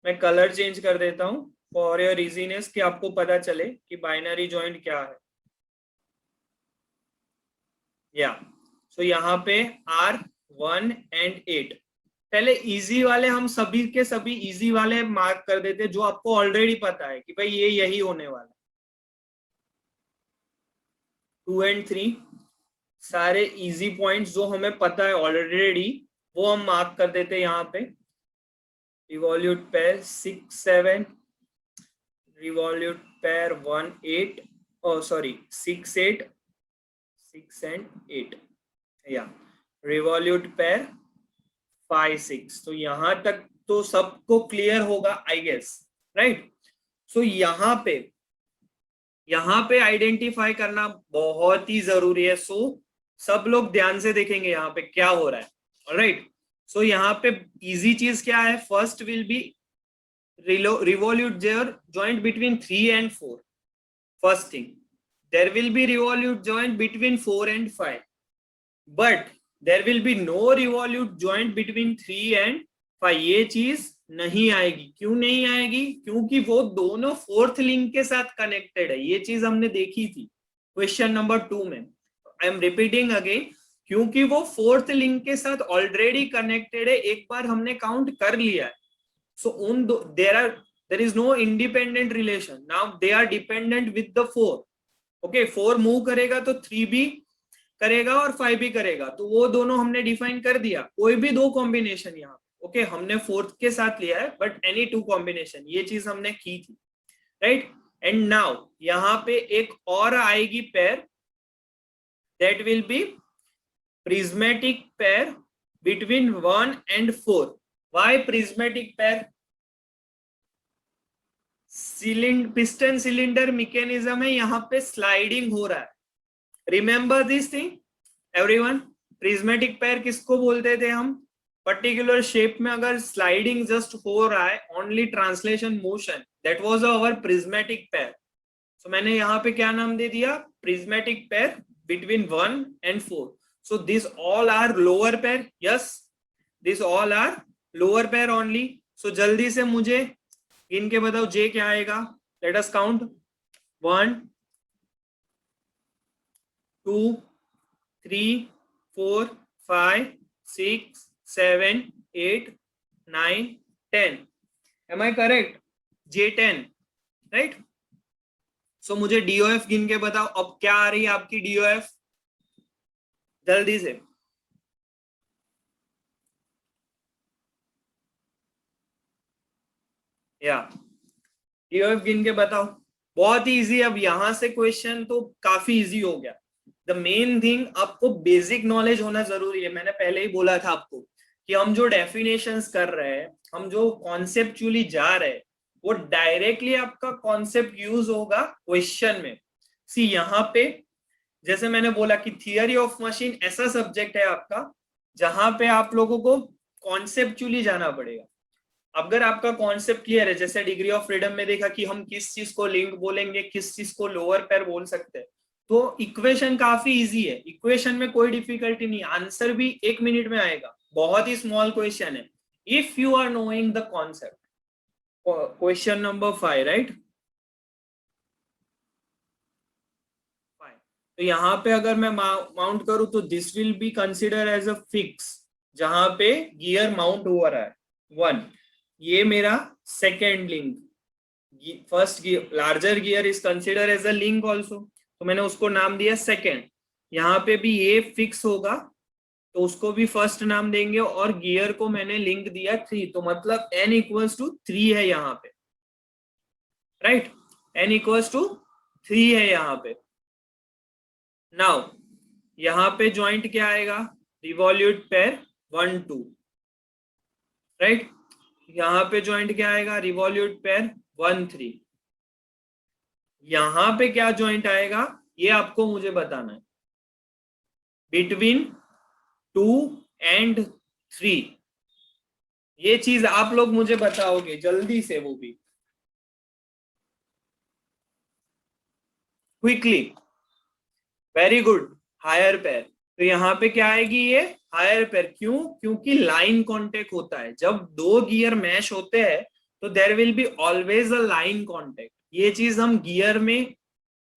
मैं कलर चेंज कर देता हूँ फॉर योर इजीनेस, कि आपको पता चले कि बाइनरी जॉइंट क्या है। या सो यहाँ पे R1 and 8, पहले इजी वाले हम सभी के सभी इजी वाले मार्क कर देते जो आपको ऑलरेडी पता है कि भाई ये यही होने वाला है। 2 and 3 सारे इजी पॉइंट्स जो हमें पता है ऑलरेडी वो हम मार्क कर देते हैं यहाँ पे। Revolute pair 6 7, revolute pair 1 8, O sorry 6 8, 6 and 8, या रिवॉल्यूट पेयर 5 6। तो यहां तक तो सबको क्लियर होगा आई गेस, राइट? सो यहाँ पे आइडेंटिफाई करना बहुत ही जरूरी है। सो सब लोग ध्यान से देखेंगे यहाँ पे क्या हो रहा है, ऑलराइट? सो यहाँ पे इजी चीज क्या है, first will be revolute there joint between 3 and 4, first thing. There will be revolute joint between 4 and 5, but there will be no revolute joint between 3 and 5। ये चीज नहीं आएगी। क्यों नहीं आएगी? क्योंकि वो दोनों फोर्थ लिंक के साथ कनेक्टेड है। ये चीज हमने देखी थी क्वेश्चन नंबर 2 में। आई एम रिपीटिंग अगेन, क्योंकि वो फोर्थ लिंक के साथ ऑलरेडी कनेक्टेड है, एक बार हमने काउंट कर लिया है। सो उन there is no independent relation, now they are dependent with the 4, okay? 4 move करेगा तो 3 भी करेगा और 5 भी करेगा, तो वो दोनों हमने डिफाइन कर दिया। कोई भी दो कॉम्बिनेशन यहाँ, ओके, हमने फोर्थ के साथ लिया है, बट एनी 2 कॉम्बिनेशन, ये चीज हमने की थी, राइट? एंड नाउ यहाँ पे एक और आएगी pair, that will B prismatic pair between 1 and 4। Why prismatic pair? Piston cylinder mechanism है, यहाँ पे स्लाइडिंग हो रहा है। Remember this thing everyone. Prismatic pair किसको बोलते थे हम? पर्टिकुलर शेप में अगर स्लाइडिंग जस्ट हो रहा है, only translation motion, that was our prismatic pair. So मैंने यहाँ पे क्या नाम दे दिया? Prismatic pair between 1 and 4। So this all are lower pair, yes, this all are lower pair only. So जल्दी से मुझे गिन के बताओ जे क्या आएगा? Let us count 1 2 3 4 5 6 7 8 9 10. Am I correct? J10, right? So मुझे DOF गिन के बताओ अब क्या आ रही है आपकी DOF जल्दी से. या DOF गिन के बताओ. बहुत इजी. अब यहां से क्वेश्चन तो काफी इजी हो गया. द मेन थिंग आपको बेसिक नॉलेज होना जरूरी है. मैंने पहले ही बोला था आपको कि हम जो डेफिनेशंस कर रहे हैं, हम जो कॉन्सेप्चुअली जा रहे हैं, वो डायरेक्टली आपका कॉन्सेप्ट यूज होगा क्वेश्चन में. सी यहाँ पे जैसे मैंने बोला कि थियरी ऑफ मशीन ऐसा सब्जेक्ट है आपका जहां पे आप लोगों को कॉन्सेप्चुअली जाना पड़ेगा. अगर आपका कॉन्सेप्ट क्लियर है, जैसे डिग्री ऑफ फ्रीडम में देखा कि हम किस चीज को लिंक बोलेंगे, किस चीज को लोअर पैर बोल सकते हैं, तो इक्वेशन काफी इजी है. इक्वेशन में कोई डिफिकल्टी नहीं. आंसर भी 1 मिनट में आएगा. बहुत ही स्मॉल क्वेश्चन है if you are knowing the concept. Question number 5, right? तो यहाँ पे अगर मैं माउंट करूं तो this will be consider as a fix, जहां पे गियर माउंट हो रहा है 1. ये मेरा second link. First gear, larger gear is consider as a link also, तो मैंने उसको नाम दिया सेकेंड. यहाँ पे भी ये फिक्स होगा तो उसको भी फर्स्ट नाम देंगे, और गियर को मैंने लिंक दिया 3, तो मतलब n इक्वल्स टू 3 है यहाँ पे, राइट? n इक्वल्स टू 3 है यहाँ पे. नाउ यहाँ पे ज्वाइंट क्या आएगा? Revolute pair 1 2, right? यहाँ पे ज्वाइंट क्या आएगा? Revolute pair 1 3. यहाँ पे क्या ज्वाइंट आएगा ये आपको मुझे बताना है. बिटवीन 2 एंड 3, ये चीज आप लोग मुझे बताओगे जल्दी से, वो भी क्विकली. Very good. हायर पैर. तो यहाँ पे क्या आएगी? ये हायर पैर. क्यों? क्योंकि लाइन कांटेक्ट होता है. जब दो गियर मैश होते हैं तो there will be always a line contact. ये चीज हम गियर में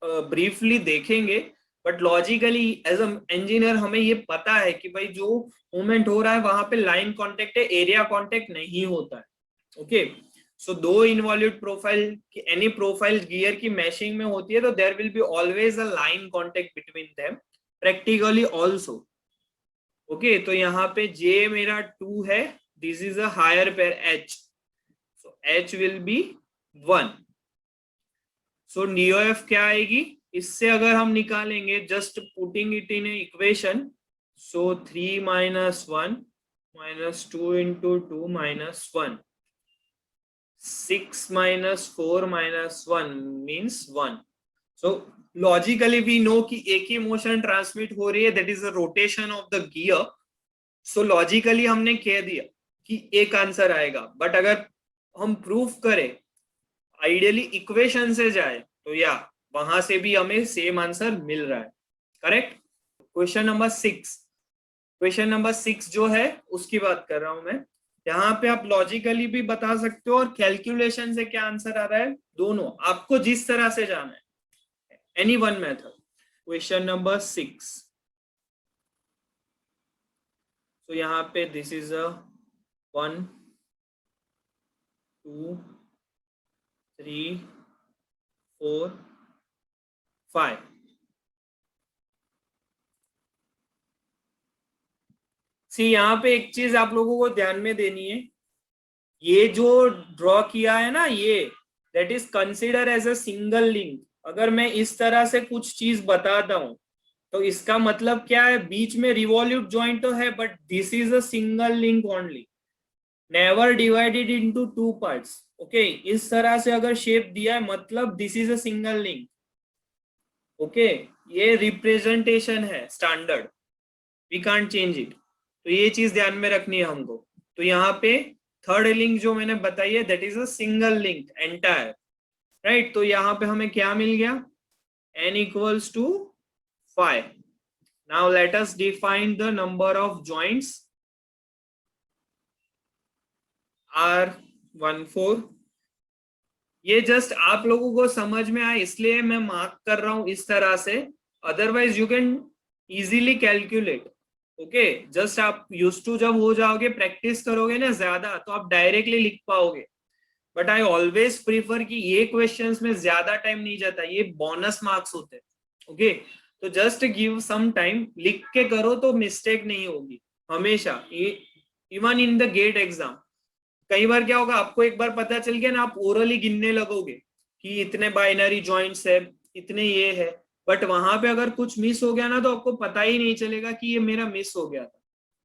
ब्रीफली देखेंगे, but logically as a engineer हमें ये पता है कि भाई जो मूवमेंट हो रहा है वहां पे लाइन कांटेक्ट है, एरिया कांटेक्ट नहीं होता है. ओके, सो दो involute profile, any profile gear की मैशिंग में होती है तो there will be always a line contact between them, practically also. Okay, तो यहाँ पे J मेरा 2 है. This is a higher pair H, so H will be 1. सो DOF क्या आएगी? इससे अगर हम निकालेंगे, just putting it in equation, so 3 minus 1 minus 2 into 2 minus 1, 6 minus 4 minus 1 means 1. So logically we know कि एक ही मोशन ट्रांसमिट हो रही है, that is the rotation of the gear. So logically हमने कह दिया कि एक आंसर आएगा. बट अगर हम प्रूफ करें, आइडियली इक्वेशन से जाए, तो या वहां से भी हमें सेम आंसर मिल रहा है. Correct? Question number 6. Question number 6 जो है उसकी बात कर रहा हूं मैं. यहाँ पे आप लॉजिकली भी बता सकते हो और कैलकुलेशन से क्या आंसर आ रहा है, दोनों आपको जिस तरह से जाना है, any one method. Question number 6. तो यहाँ पे दिस इज अ 1 2 3 4 5. सी यहाँ पे एक चीज आप लोगों को ध्यान में देनी है. ये जो ड्रॉ किया है ना, ये that is consider as a single link. अगर मैं इस तरह से कुछ चीज बताता हूं तो इसका मतलब क्या है? बीच में रिवॉल्यूट जॉइंट तो है, but this is a single link only, never divided into 2 parts. Okay, इस तरह से अगर शेप दिया है मतलब this is a single link. Okay, ये रिप्रेजेंटेशन है standard, we can't change it. तो ये चीज ध्यान में रखनी है हमको. तो यहाँ पे थर्ड लिंक जो मैंने बताई है that is a single link entire, right? तो यहाँ पे हमें क्या मिल गया? n equals to 5. Now let us define the number of joints. R14. ये जस्ट आप लोगों को समझ में आए इसलिए मैं मार्क कर रहा हूं इस तरह से otherwise you can easily calculate. Okay, just आप यूज टू जब हो जाओगे, प्रैक्टिस करोगे ना ज्यादा, तो आप डायरेक्टली लिख पाओगे. बट आई ऑलवेज प्रीफर कि ये क्वेश्चंस में ज्यादा टाइम नहीं जाता, ये बोनस मार्क्स होते हैं. ओके, तो जस्ट गिव सम टाइम, लिख के करो तो मिस्टेक नहीं होगी हमेशा. Even in the GATE exam कई बार क्या होगा, आपको एक बार पता चल गया ना, आप ओरली गिनने लगोगे कि इतने बाइनरी जॉइंट्स है, इतने ये है, बट वहां पे अगर कुछ मिस हो गया ना, तो आपको पता ही नहीं चलेगा कि ये मेरा मिस हो गया था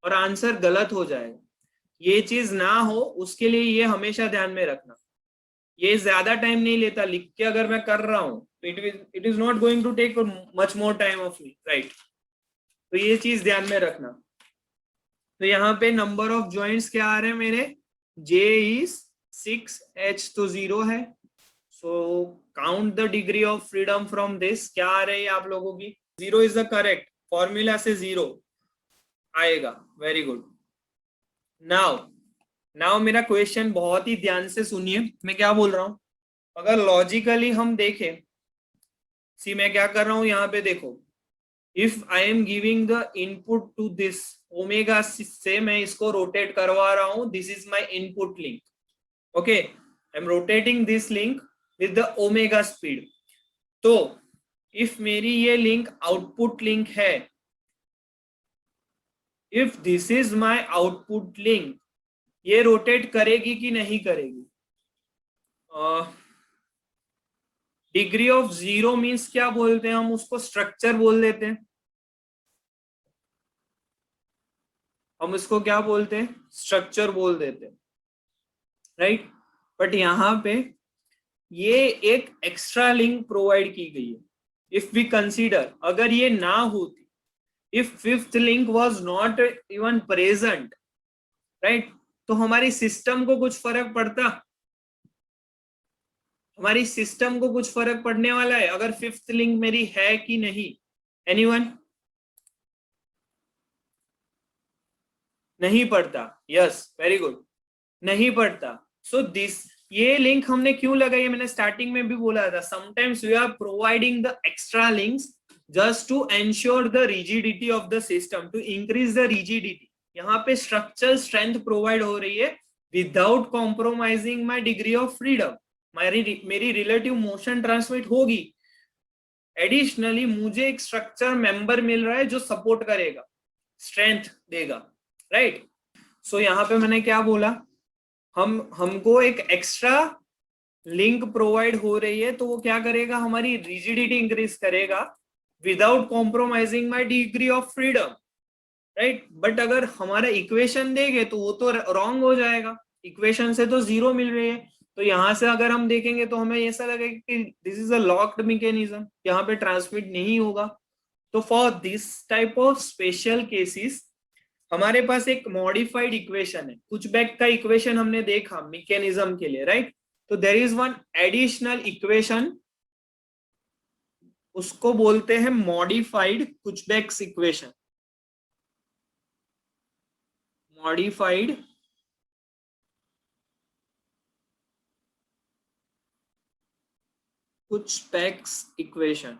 और आंसर गलत हो जाएगा. ये चीज ना हो उसके लिए ये हमेशा ध्यान में रखना. ये ज्यादा टाइम नहीं लेता, लिख के अगर मैं कर रहा हूँ तो it is not going to take much more time of me, right. तो ये चीज ध्यान में रखना. तो यहाँ पे नंबर ऑफ जॉइंट्स क्या आ रहे हैं मेरे, J is 6, H तो 0 है. So count the degree of freedom from this. क्या आ रही है आप लोगों की? 0 इज द करेक्ट, फॉर्मूला से 0 आएगा. Very good. नाउ मेरा क्वेश्चन बहुत ही ध्यान से सुनिए, मैं क्या बोल रहा हूं. अगर लॉजिकली हम देखें, सी मैं क्या कर रहा हूं यहाँ पे देखो. If I am giving the input to this omega से मैं इसको रोटेट करवा रहा हूं, this is my input link. Okay, I am rotating this link with the omega speed. तो इफ मेरी ये लिंक आउटपुट लिंक है, if this is my output link, ये रोटेट करेगी कि नहीं करेगी? डिग्री ऑफ 0 मीन्स क्या बोलते हैं हम उसको? स्ट्रक्चर बोल देते हैं. हम इसको क्या बोलते हैं? स्ट्रक्चर बोल देते हैं, राइट. बट यहाँ पे ये एक एक्स्ट्रा लिंक प्रोवाइड की गई है. इफ वी कंसीडर, अगर ये ना होती, if fifth link was not even present, right, तो हमारी सिस्टम को कुछ फर्क पड़ता? हमारी सिस्टम को कुछ फर्क पड़ने वाला है अगर फिफ्थ लिंक मेरी है कि नहीं? एनीवन? नहीं पड़ता. यस, वेरी गुड, नहीं पड़ता. सो दिस, ये लिंक हमने क्यों लगाई है? मैंने स्टार्टिंग में भी बोला था, sometimes we are providing the extra links just to ensure the rigidity of the system, to increase the rigidity. यहाँ पे स्ट्रक्चरल स्ट्रेंथ प्रोवाइड हो रही है without compromising my degree of freedom. मेरी रिलेटिव मोशन ट्रांसमिट होगी, additionally मुझे एक structure member मिल रहा है जो सपोर्ट करेगा, स्ट्रेंथ देगा, राइट. सो यहाँ पे मैंने क्या बोला, हमको एक एक्स्ट्रा लिंक प्रोवाइड हो रही है, तो वो क्या करेगा? हमारी रिजिडिटी इंक्रीज करेगा without compromising my degree of freedom, right. But अगर हमारा इक्वेशन देंगे तो वो तो रॉन्ग हो जाएगा. इक्वेशन से तो 0 मिल रही है, तो यहां से अगर हम देखेंगे तो हमें ऐसा लगेगा कि this is a locked mechanism, यहाँ पे ट्रांसमिट नहीं होगा. तो for this type of special cases हमारे पास एक मॉडिफाइड इक्वेशन है. कुछ बैक का इक्वेशन हमने देखा मैकेनिज्म के लिए, राइट. तो there is one additional equation, उसको बोलते हैं modified Kutzbach's equation. Modified Kutzbach's equation,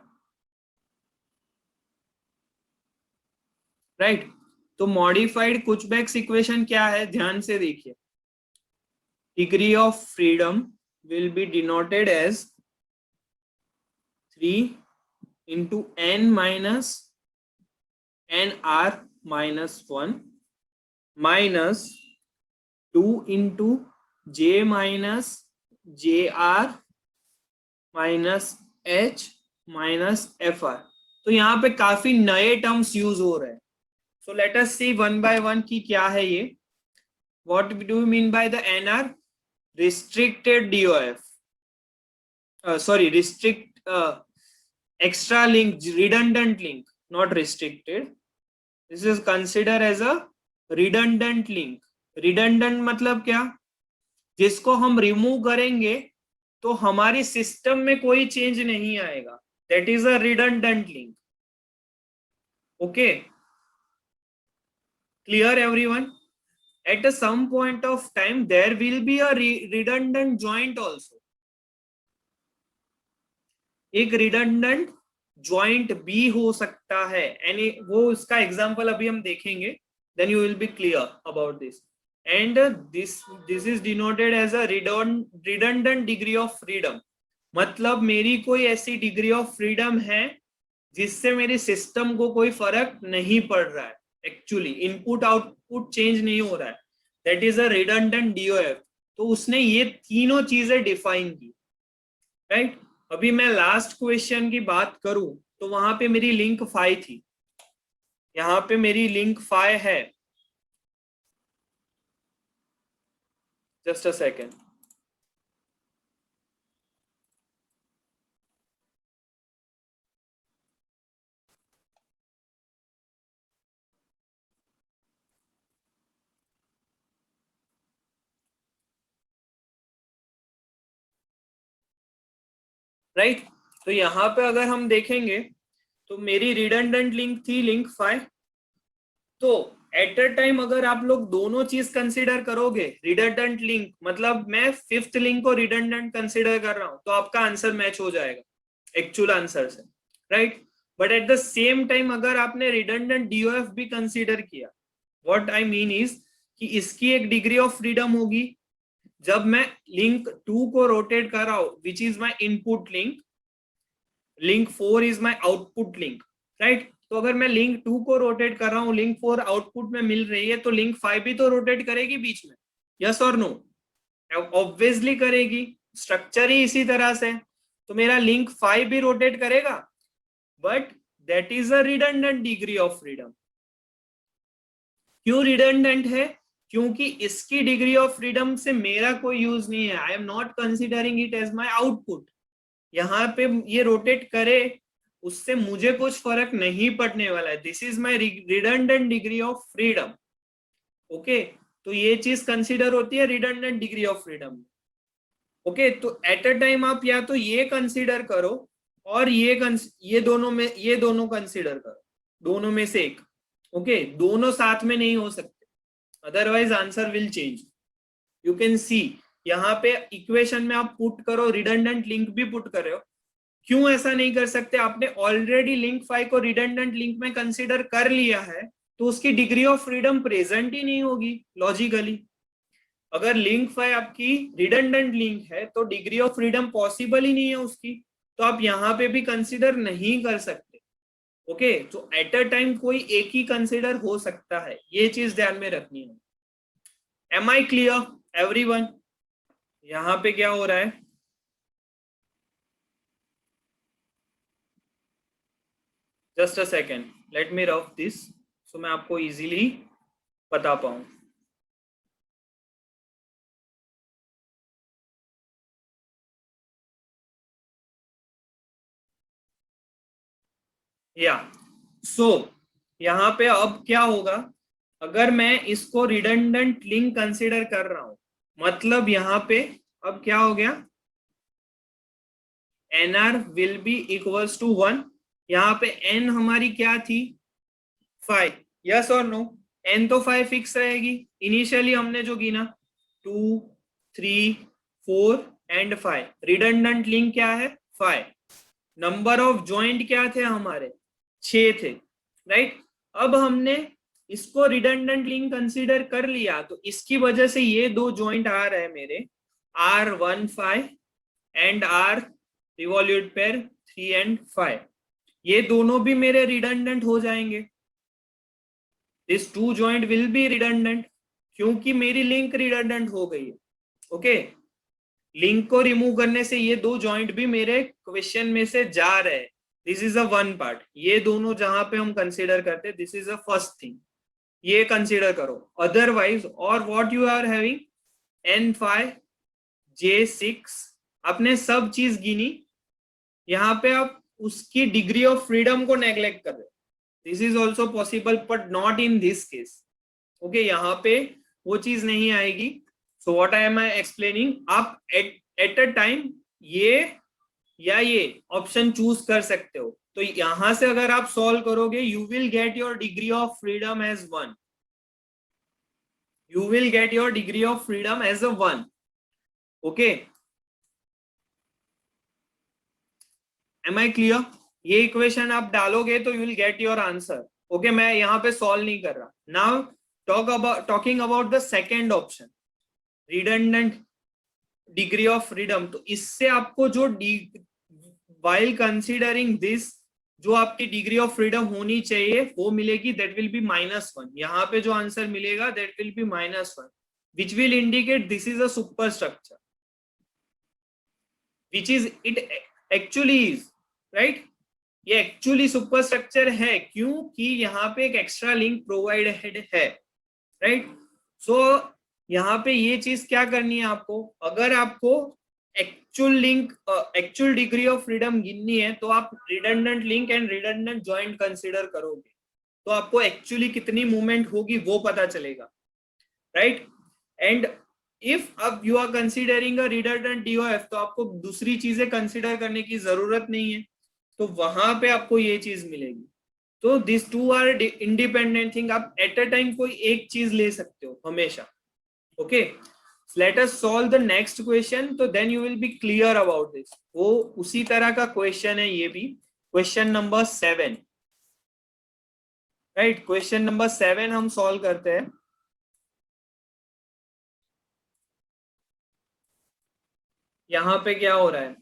right. तो मॉडिफाइड कुचबेक्स इक्वेशन क्या है? ध्यान से देखिए. Degree of freedom will be denoted as 3 into n minus nr minus 1 minus 2 into j minus jr minus h minus fr. तो यहाँ पे काफी नए टर्म्स यूज हो रहे हैं. So let us see one by one की क्या है ये. What do you mean by the nr? Restricted DOF, sorry, extra link, redundant link, not restricted. This is considered as a redundant link. Redundant मतलब क्या? जिसको हम remove करेंगे तो हमारी सिस्टम में कोई चेंज नहीं आएगा. That is a redundant link. Okay, clear everyone? At some point of time there will be a redundant joint also. एक रिडंडेंट ज्वाइंट बी हो सकता है, एनी वो उसका एग्जांपल अभी हम देखेंगे, then you will be clear about this. And this is denoted as a redundant degree of freedom, मतलब मेरी कोई ऐसी डिग्री ऑफ फ्रीडम है जिससे मेरे सिस्टम को कोई फर्क नहीं पड़ रहा है, एक्चुअली इनपुट आउटपुट चेंज नहीं हो रहा है, that is a redundant DOF. तो उसने ये तीनों चीजें डिफाइन की, राइट। अभी मैं लास्ट क्वेश्चन की बात करूं तो वहां पे मेरी लिंक 5 थी, यहां पे मेरी लिंक 5 है, जस्ट अ सेकेंड। राइट, तो यहाँ पे अगर हम देखेंगे तो मेरी रिडंडेंट लिंक थी लिंक 5। तो एट अ टाइम अगर आप लोग दोनों चीज कंसीडर करोगे, रिडंडेंट लिंक मतलब मैं फिफ्थ लिंक को रिडंडेंट कंसीडर कर रहा हूं, तो आपका आंसर मैच हो जाएगा एक्चुअल आंसर से, right. But at the same time अगर आपने रिडंडेंट डीओएफ भी कंसीडर किया, व्हाट आई मीन इज कि इसकी एक डिग्री ऑफ फ्रीडम होगी, जब मैं लिंक 2 को रोटेट कर रहा हूं which is my input link, link 4 is my output link, right. तो अगर मैं लिंक 2 को रोटेट कर रहा हूं, लिंक 4 आउटपुट में मिल रही है, तो लिंक 5 भी तो रोटेट करेगी बीच में, यस और नो? ऑब्वियसली करेगी, स्ट्रक्चर ही इसी तरह से, तो मेरा लिंक 5 भी रोटेट करेगा, but that is a redundant degree of freedom. क्यों रिडंडेंट है? क्योंकि इसकी डिग्री ऑफ फ्रीडम से मेरा कोई यूज नहीं है, I am not considering it as my output. यहाँ पे ये रोटेट करे उससे मुझे कुछ फर्क नहीं पड़ने वाला है, this is my redundant degree of freedom. Okay, तो ये चीज कंसिडर होती है redundant degree of freedom. Okay, तो एट अ टाइम आप या तो ये कंसिडर करो और ये दोनों कंसिडर करो, दोनों में से एक। ओके, दोनों साथ में नहीं हो सकते, otherwise answer will change. You can see यहाँ पे इक्वेशन में आप पुट करो, रिडंडेंट लिंक भी पुट कर रहे हो, क्यों ऐसा नहीं कर सकते? आपने ऑलरेडी लिंक 5 को रिडंडेंट लिंक में कंसीडर कर लिया है, तो उसकी डिग्री ऑफ फ्रीडम प्रेजेंट ही नहीं होगी लॉजिकली। अगर लिंक 5 आपकी रिडंडेंट लिंक है तो डिग्री ऑफ फ्रीडम पॉसिबल ही नहीं है उसकी, तो आप यहाँ पे भी कंसीडर नहीं कर सकते। ओके, तो एट अ टाइम कोई एक ही कंसीडर हो सकता है, ये चीज ध्यान में रखनी है। Am I clear everyone? यहाँ पे क्या हो रहा है? Just a second, let me rough this so मैं आपको इजीली बता पाऊं। या सो यहाँ पे अब क्या होगा, अगर मैं इसको रिडंडेंट लिंक कंसीडर कर रहा हूं, मतलब यहाँ पे अब क्या हो गया, nr will be equals to 1। यहाँ पे n हमारी क्या थी? 5, यस और नो? n तो 5 फिक्स रहेगी, इनिशियली हमने जो गिना 2 3 4 एंड 5, रिडंडेंट लिंक क्या है? 5। नंबर ऑफ जॉइंट क्या थे हमारे? 6 थे, राइट। अब हमने इसको रिडंडेंट लिंक कंसीडर कर लिया, तो इसकी वजह से ये दो जॉइंट आ रहे हैं मेरे, R15 and R revolute pair 3 एंड 5, ये दोनों भी मेरे रिडंडेंट हो जाएंगे। This two joint will be redundant, क्योंकि मेरी लिंक रिडंडेंट हो गई है। ओके, लिंक को रिमूव करने से ये दो जॉइंट भी मेरे क्वेश्चन में से जा रहे हैं, this is a one part. ये दोनों जहां पे हम कंसीडर करते हैं, this is a first thing, ये कंसीडर करो। अदरवाइज और what you are having, N5 J6, आपने सब चीज गिनी, यहाँ पे आप उसकी डिग्री ऑफ फ्रीडम को नेग्लेक्ट कर रहे हो। This is also possible but not in this case. Okay, यहाँ पे वो चीज नहीं आएगी। So what I am I explaining, आप एट अ टाइम ये या ये ऑप्शन चूज कर सकते हो। तो यहां से अगर आप सॉल्व करोगे, you will get your degree of freedom as 1, you will get your degree of freedom as a 1. Okay, am I clear? ये इक्वेशन आप डालोगे तो you will get your answer. Okay, मैं यहाँ पे सॉल्व नहीं कर रहा। Now talking about the second option, redundant degree of freedom. तो इससे आपको जो वाइल कंसिडरिंग दिस, जो आपकी डिग्री ऑफ फ्रीडम होनी चाहिए वो मिलेगी, दैट विल बी -1। यहाँ पे जो आंसर मिलेगा that will be -1, which will indicate this is a super structure, which is it actually is, right. ये एक्चुअली सुपर स्ट्रक्चर है क्योंकि यहाँ पे एक एक्स्ट्रा लिंक प्रोवाइडेड है, राइट। सो यहाँ पे ये चीज क्या करनी है आपको, अगर आपको actual link, actual degree of freedom गिननी है तो आप redundant link and redundant joint consider करोगे, तो आपको एक्चुअली कितनी मूवमेंट होगी वो पता चलेगा, राइट। एंड इफ अब you are considering a redundant DOF, तो आपको दूसरी चीजें कंसीडर करने की जरूरत नहीं है, तो वहां पे आपको ये चीज मिलेगी। तो this two are independent thing, आप एट अ टाइम कोई एक चीज ले सकते हो हमेशा। Okay, let us solve the next question, तो then you will be clear about this. वो उसी तरह का क्वेश्चन है ये भी, question number 7, right. Question number 7 हम सॉल्व करते हैं। यहाँ पे क्या हो रहा है,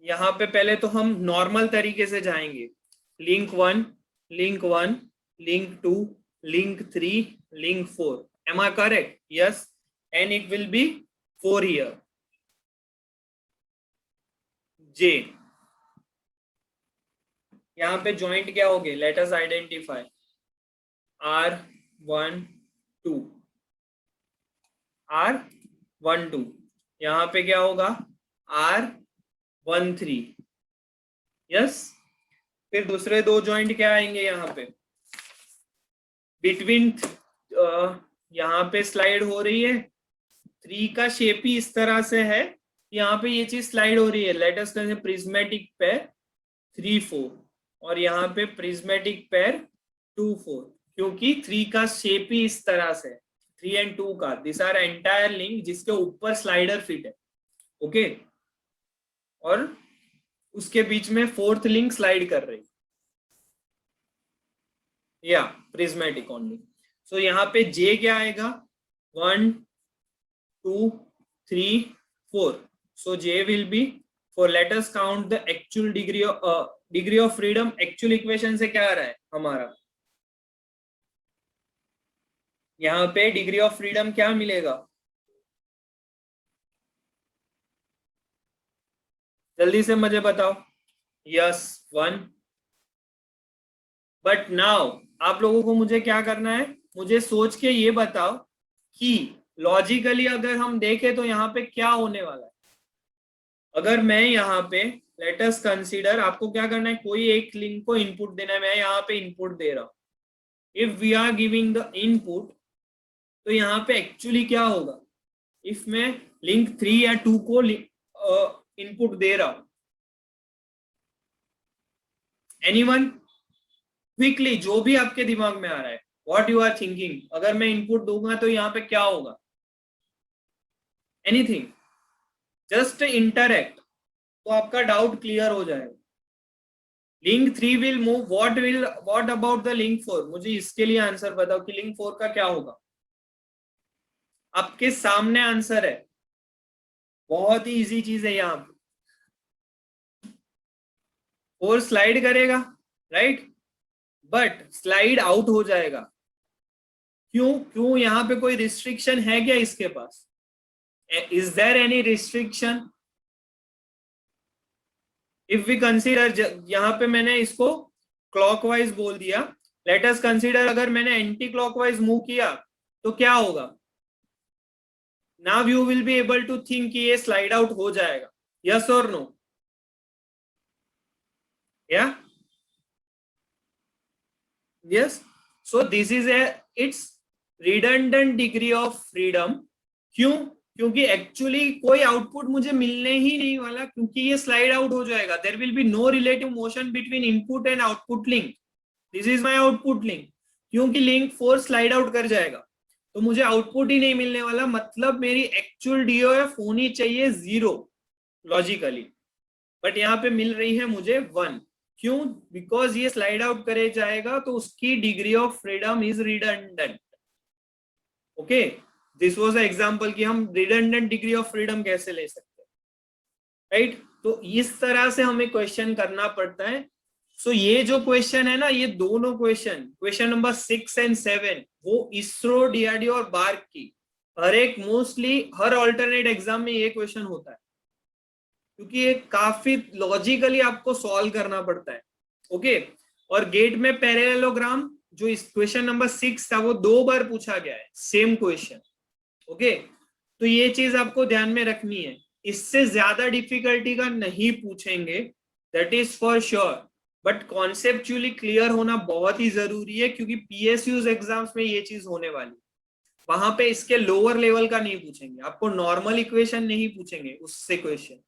यहाँ पे पहले तो हम नॉर्मल तरीके से जाएंगे, link 1, link 1, link 2, link 3, link 4। Am I correct? Yes, and it will be 4 here. J, यहाँ पे ज्वाइंट क्या हो गए, let us identify. R12, R12, यहाँ पे क्या होगा, R13। यस, फिर दूसरे दो ज्वाइंट क्या आएंगे यहाँ पे, बिटवीन, यहाँ पे स्लाइड हो रही है, 3 का शेप ही इस तरह से है, यहाँ पे ये चीज स्लाइड हो रही है। लेट अस कहें प्रिज्मेटिक पेयर 3, 4, और यहाँ पे प्रिज्मेटिक पेयर 2, 4, क्योंकि 3 का शेप ही इस तरह से, 3 and 2 का, दिस आर एंटायर लिंक जिसके ऊपर स्लाइडर फिट है। ओके, और उसके बीच में 4th लिंक स्लाइड कर रही, या प्रिज्मेटिक ओनली। सो यहाँ पे J क्या आएगा, 1, 2, 3, 4। So J will be 4. Let us count the actual degree of freedom. Actual equation से क्या आ रहा है हमारा, यहाँ पे डिग्री ऑफ फ्रीडम क्या मिलेगा, जल्दी से मुझे बताओ। यस, 1। बट नाउ आप लोगों को मुझे क्या करना है, मुझे सोच के ये बताओ कि लॉजिकली अगर हम देखें तो यहाँ पे क्या होने वाला है। अगर मैं यहाँ पे, लेट अस कंसीडर, आपको क्या करना है, कोई एक लिंक को इनपुट देना है, मैं यहाँ पे इनपुट दे रहा हूं। If we are giving the input, तो यहाँ पे एक्चुअली क्या होगा, इफ मैं लिंक 3 या 2 को इनपुट दे रहा हूं, एनीवन क्विकली, जो भी आपके दिमाग में आ रहा है, व्हाट यू आर थिंकिंग, अगर मैं इनपुट दूंगा तो यहाँ पे क्या होगा, एनीथिंग, जस्ट इंटरैक्ट, तो आपका डाउट क्लियर हो जाएगा। Link 3 will move, what about the link 4, मुझे इसके लिए आंसर बताओ कि लिंक 4 का क्या होगा। आपके सामने आंसर है, बहुत ही इजी चीज है, यहाँ पे 4 स्लाइड करेगा, राइट, बट स्लाइड आउट हो जाएगा। क्यों यहाँ पे कोई रिस्ट्रिक्शन है क्या इसके पास, is there any restriction. If we consider, यहाँ पे मैंने इसको क्लॉकवाइज बोल दिया, लेट अस कंसीडर अगर मैंने एंटी क्लॉकवाइज मूव किया तो क्या होगा, now you will be able to think कि ये स्लाइड आउट हो जाएगा, यस और नो, या yes. So this is it's redundant degree of freedom. क्योंकि एक्चुअली कोई आउटपुट मुझे मिलने ही नहीं वाला, क्योंकि ये स्लाइड आउट हो जाएगा। There will be no relative motion between input and output link, this is my output link, क्योंकि लिंक 4 स्लाइड आउट कर जाएगा तो मुझे आउटपुट ही नहीं मिलने वाला, मतलब मेरी एक्चुअल डीओएफ होनी चाहिए 0 लॉजिकली, बट यहाँ पे मिल रही है मुझे 1। क्यों? बिकॉज ये स्लाइड आउट करे जाएगा तो उसकी degree of freedom is redundant. Okay, this was a example कि हम रिडंडेंट डिग्री ऑफ फ्रीडम कैसे ले सकते हैं, राइट? तो इस तरह से हमें क्वेश्चन करना पड़ता है। सो ये जो क्वेश्चन है ना, ये दोनों क्वेश्चन नंबर 6 एंड 7, वो इसरो, डीआरडीओ और बार्क की हर एक मोस्टली हर ऑल्टरनेट एग्जाम में ये क्वेश्चन होता है, क्योंकि ये काफी लॉजिकली आपको सॉल्व करना पड़ता है। ओके, और गेट में पैरेललोग्राम जो इस क्वेश्चन नंबर 6 था वो 2 बार पूछा गया है, सेम क्वेश्चन। ओके, तो ये चीज आपको ध्यान में रखनी है, इससे ज्यादा डिफिकल्टी का नहीं पूछेंगे, that is for sure. But conceptually clear होना बहुत ही जरूरी है, क्योंकि पीएसयूज एग्जाम्स में ये चीज होने वाली, वहां पे इसके लोअर लेवल का नहीं पूछेंगे, आपको नॉर्मल इक्वेशन नहीं पूछेंगे उससे क्वेश्चन,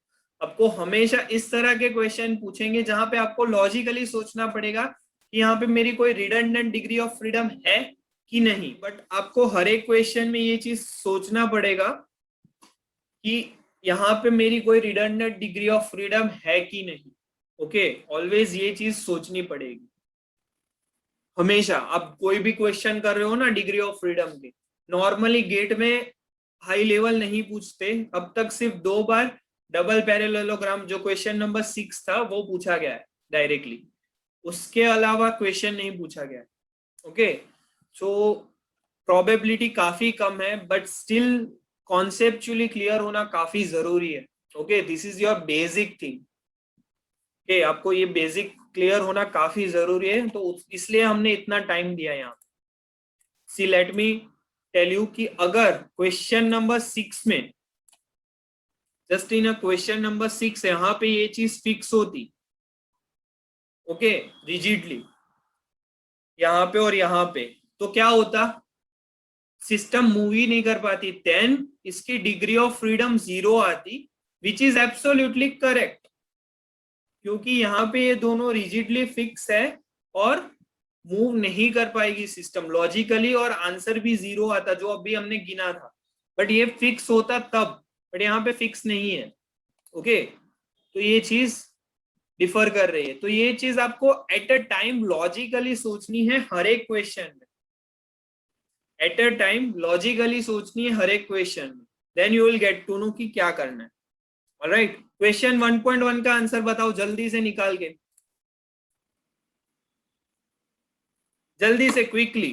आपको हमेशा इस तरह के क्वेश्चन पूछेंगे जहां पे आपको लॉजिकली सोचना पड़ेगा कि यहाँ पे मेरी कोई रिडंडेंट डिग्री ऑफ फ्रीडम है कि नहीं। बट आपको हर एक क्वेश्चन में ये चीज सोचना पड़ेगा कि यहाँ पे मेरी कोई रिडंडेंट डिग्री ऑफ फ्रीडम है कि नहीं। ओके, ऑलवेज ये चीज सोचनी पड़ेगी हमेशा। आप कोई भी क्वेश्चन कर रहे हो ना डिग्री ऑफ फ्रीडम के, नॉर्मली गेट में हाई लेवल नहीं पूछते, अब तक सिर्फ 2 बार डबल पैरेललोग्राम जो क्वेश्चन नंबर 6 था वो पूछा गया है डायरेक्टली, उसके अलावा क्वेश्चन नहीं पूछा गया। ओके, सो प्रोबेबिलिटी काफी कम है, बट स्टिल कॉन्सेप्चुअली क्लियर होना काफी जरूरी है। Okay, this is your basic thing. Okay, आपको ये बेसिक क्लियर होना काफी जरूरी है, तो इसलिए हमने इतना टाइम दिया यहाँ। सी लेट मी टेल यू कि अगर क्वेश्चन नंबर 6 में, जस्ट इन क्वेश्चन नंबर 6 यहाँ पे ये चीज फिक्स होती, ओके, रिजिडली यहाँ पे और यहाँ पे, तो क्या होता? सिस्टम मूव ही नहीं कर पाती, देन इसकी डिग्री ऑफ फ्रीडम 0 आती, विच इज एब्सोल्युटली करेक्ट, क्योंकि यहाँ पे ये दोनों रिजिडली फिक्स है और मूव नहीं कर पाएगी सिस्टम लॉजिकली, और आंसर भी 0 आता जो अभी हमने गिना था। बट ये फिक्स होता तब, बट यहाँ पे फिक्स नहीं है। ओके, तो ये चीज डिफर कर रही है, तो ये चीज आपको एट अ टाइम लॉजिकली सोचनी है हर एक क्वेश्चन में, एट अ टाइम लॉजिकली सोचनी है हर एक क्वेश्चन में, then you will get to know कि क्या करना है। ऑलराइट, क्वेश्चन 1.1 का आंसर बताओ जल्दी से निकाल के, जल्दी से, क्विकली।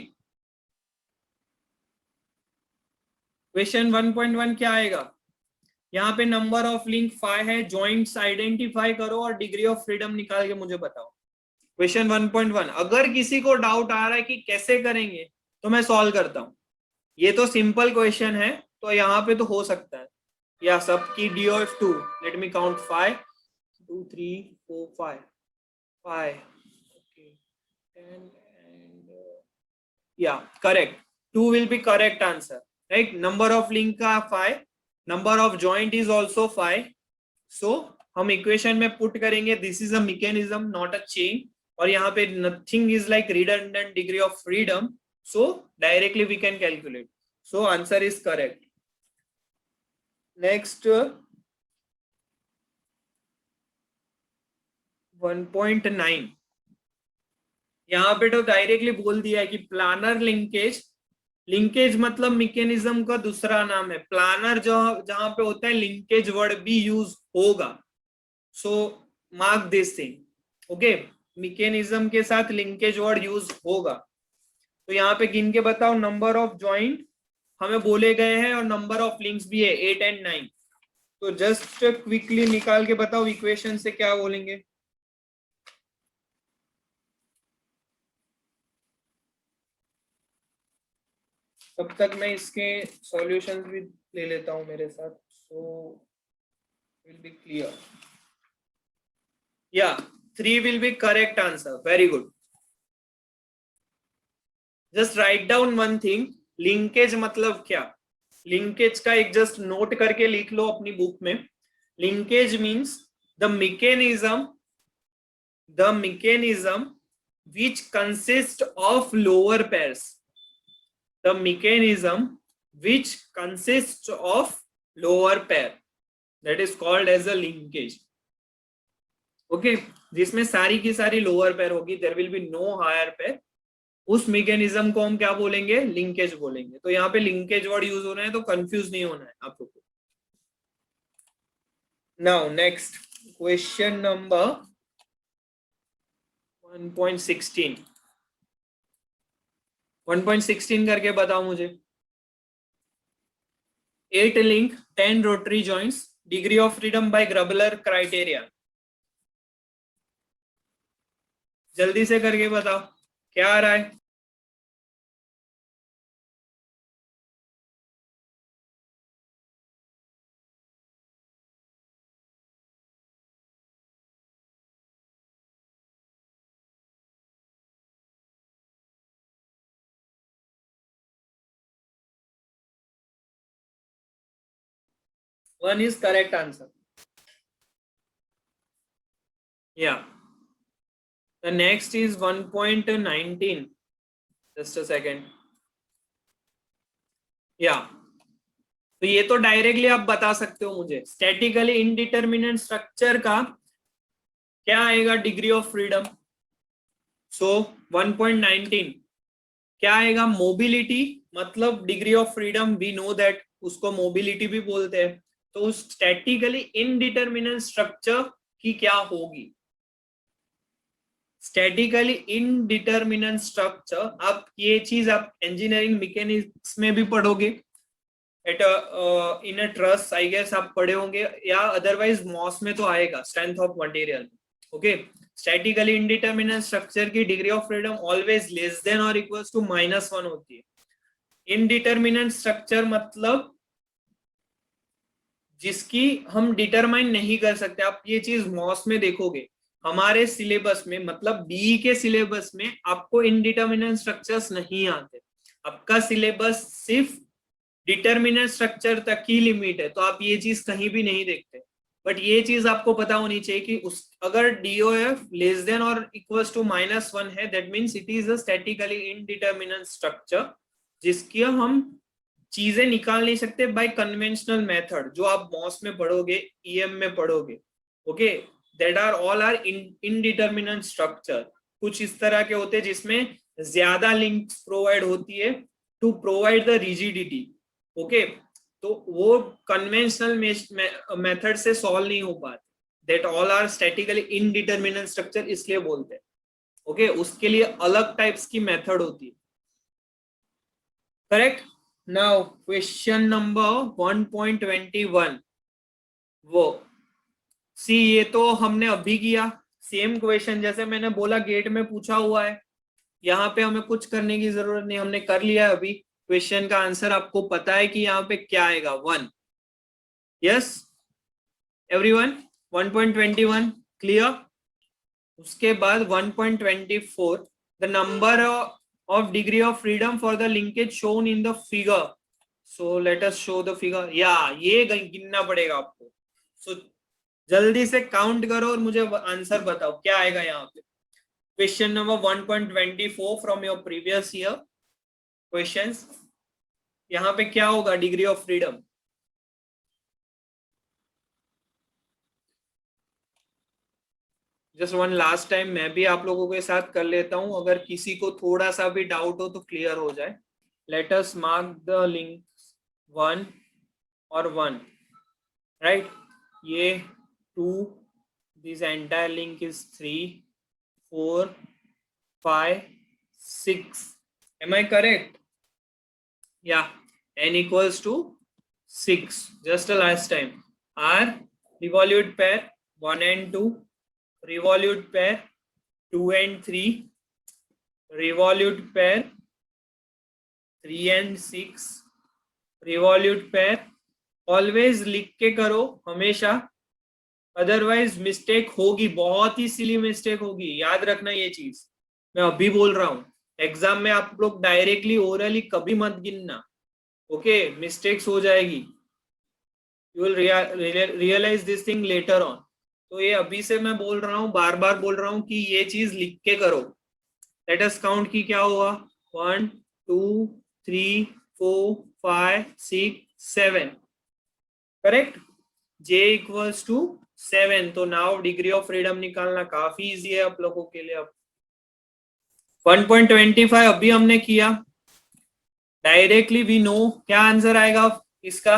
क्वेश्चन 1.1 क्या आएगा? यहाँ पे नंबर ऑफ लिंक 5 है, जॉइंट्स आइडेंटिफाई करो और डिग्री ऑफ फ्रीडम निकाल के मुझे बताओ। क्वेश्चन 1.1, अगर किसी को डाउट आ रहा है कि कैसे करेंगे तो मैं सॉल्व करता हूँ, ये तो सिंपल क्वेश्चन है, तो यहाँ पे तो हो सकता है। या सबकी D of 2, let me count 5 2 3 4 5 5, okay, 10 and yeah, correct, 2 will be correct answer, right? Number of link का 5, number of joint is also 5, so हम इक्वेशन में पुट करेंगे this is a mechanism not a chain, और यहाँ पे nothing is like redundant degree of freedom, so directly we can calculate, so answer is correct. Next 1.9, यहाँ पे तो directly बोल दिया है कि प्लानर लिंकेज, लिंकेज मतलब मैकेनिज्म का दूसरा नाम है, प्लानर जो जहां पे होता है लिंकेज वर्ड भी यूज होगा, so mark this thing. Okay, mechanism के साथ लिंकेज वर्ड यूज होगा। तो यहाँ पे गिन के बताओ, नंबर ऑफ जॉइंट हमें बोले गए हैं और नंबर ऑफ लिंक्स भी है 8 and 9, तो जस्ट क्विकली निकाल के बताओ इक्वेशन से क्या बोलेंगे। तब तक मैं इसके सॉल्यूशंस भी ले लेता हूं मेरे साथ, सो विल बी क्लियर। या 3 विल बी correct answer, very good. Just write down one thing, linkage मतलब क्या? लिंकेज का एक जस्ट नोट करके लिख लो अपनी बुक में। Linkage means the mechanism which consists of lower pairs, the mechanism which consists of lower pair, that is called as a linkage. Okay, जिसमें सारी की सारी लोअर पेयर होगी, there will be no higher pair, उस mechanism को हम क्या बोलेंगे, लिंकेज बोलेंगे। तो यहाँ पे लिंकेज वर्ड यूज हो रहे हैं, तो कंफ्यूज नहीं होना है आप लोग को। नाउ नेक्स्ट क्वेश्चन नंबर 1.16 1.16 करके बताओ मुझे। 8 link 10 rotary joints, degree of freedom by Grubler criteria. जल्दी से करके बताओ क्या आ रहा है। One is correct answer. Yeah. The next is 1.19. Just a second. Yeah. तो ये तो डायरेक्टली आप बता सकते हो मुझे, स्टैटिकली इनडिटरमिनेट स्ट्रक्चर का क्या आएगा डिग्री ऑफ फ्रीडम। सो 1.19 क्या आएगा, मोबिलिटी, मतलब degree of freedom we know that, उसको मोबिलिटी भी बोलते हैं। तो उस स्टैटिकली इनडिटरमिनेट स्ट्रक्चर की क्या होगी, स्टैटिकली इनडिटरमिनेट स्ट्रक्चर। आप ये चीज आप इंजीनियरिंग मैकेनिक्स में भी पढ़ोगे, at in a truss I guess आप पढ़े होंगे, या अदरवाइज मॉस में तो आएगा, strength of material. Okay, statically indeterminate structure की degree of freedom always less than और इक्वल्स टू -1 होती है। इनडिटरमिनेट स्ट्रक्चर मतलब जिसकी हम डिटरमाइन नहीं कर सकते। आप ये चीज मॉस में देखोगे, हमारे सिलेबस में, मतलब बी के सिलेबस में आपको इनडिटरमिनेट स्ट्रक्चर्स नहीं आते। आपका सिलेबस सिर्फ डिटरमिनेट स्ट्रक्चर तक ही लिमिट है, तो आप ये चीज कहीं भी नहीं देखते। बट ये चीज आपको पता होनी चाहिए कि उस अगर DOF लेस देन और इक्वल्स टू -1 है, that means it is a statically indeterminate structure, जिसकी हम चीजें निकाल नहीं सकते बाय कन्वेंशनल मेथड, जो आप मॉस में पढ़ोगे, EM में पढ़ोगे। Okay, that are all are indeterminate structure. कुछ इस तरह के होते हैं जिसमें ज्यादा लिंक्स प्रोवाइड होती है to provide the rigidity. Okay, तो वो कन्वेंशनल मेथड से सॉल्व नहीं हो पाते, that all are statically indeterminate structure इसलिए बोलते हैं। ओके, उसके लिए अलग टाइप्स की मेथड होती है। करेक्ट। नाउ क्वेश्चन नंबर 1.21, वो सी, ये तो हमने अभी किया, सेम क्वेश्चन जैसे मैंने बोला गेट में पूछा हुआ है, यहाँ पे हमें कुछ करने की जरूरत नहीं, हमने कर लिया है अभी। क्वेश्चन का आंसर आपको पता है कि यहाँ पे क्या आएगा, 1। Yes everyone, 1.21 clear. उसके बाद 1.24, the number of degree of freedom for the linkage shown in the figure. So let us show the figure. या ये गिनना पड़ेगा आपको। so जल्दी से काउंट करो और मुझे आंसर बताओ क्या आएगा यहाँ पे। Question number 1.24 from your previous year questions, यहाँ पे क्या होगा degree of freedom. Just one last time मैं भी आप लोगों के साथ कर लेता हूं, अगर किसी को थोड़ा सा भी डाउट हो तो क्लियर हो जाए। Let us mark the link 1 और 1, राइट। ये 2, this entire link is 3, 4, 5, 6। Am I correct? या n equals to 6. Just a last time, R revolute pair 1 and 2, revolute pair 2 and 3, revolute pair 3 and 6, revolute pair। Always लिख के करो हमेशा, otherwise mistake होगी, बहुत ही silly mistake होगी, याद रखना ये चीज। मैं अभी बोल रहा हूँ, एग्जाम में आप लोग डायरेक्टली ओरली कभी मत गिनना। ओके, मिस्टेक्स हो जाएगी, you will realise this thing later on. तो ये अभी से मैं बोल रहा हूँ, बार बार बोल रहा हूँ कि ये चीज लिख के करो। लेट अस काउंट की क्या हुआ, 1 2 3 4 5 6 7, करेक्ट। J equals to 7, तो नाउ डिग्री ऑफ फ्रीडम निकालना काफी इजी है आप लोगों के लिए। अब 1.25 अभी हमने किया, डायरेक्टली वी नो क्या आंसर आएगा इसका।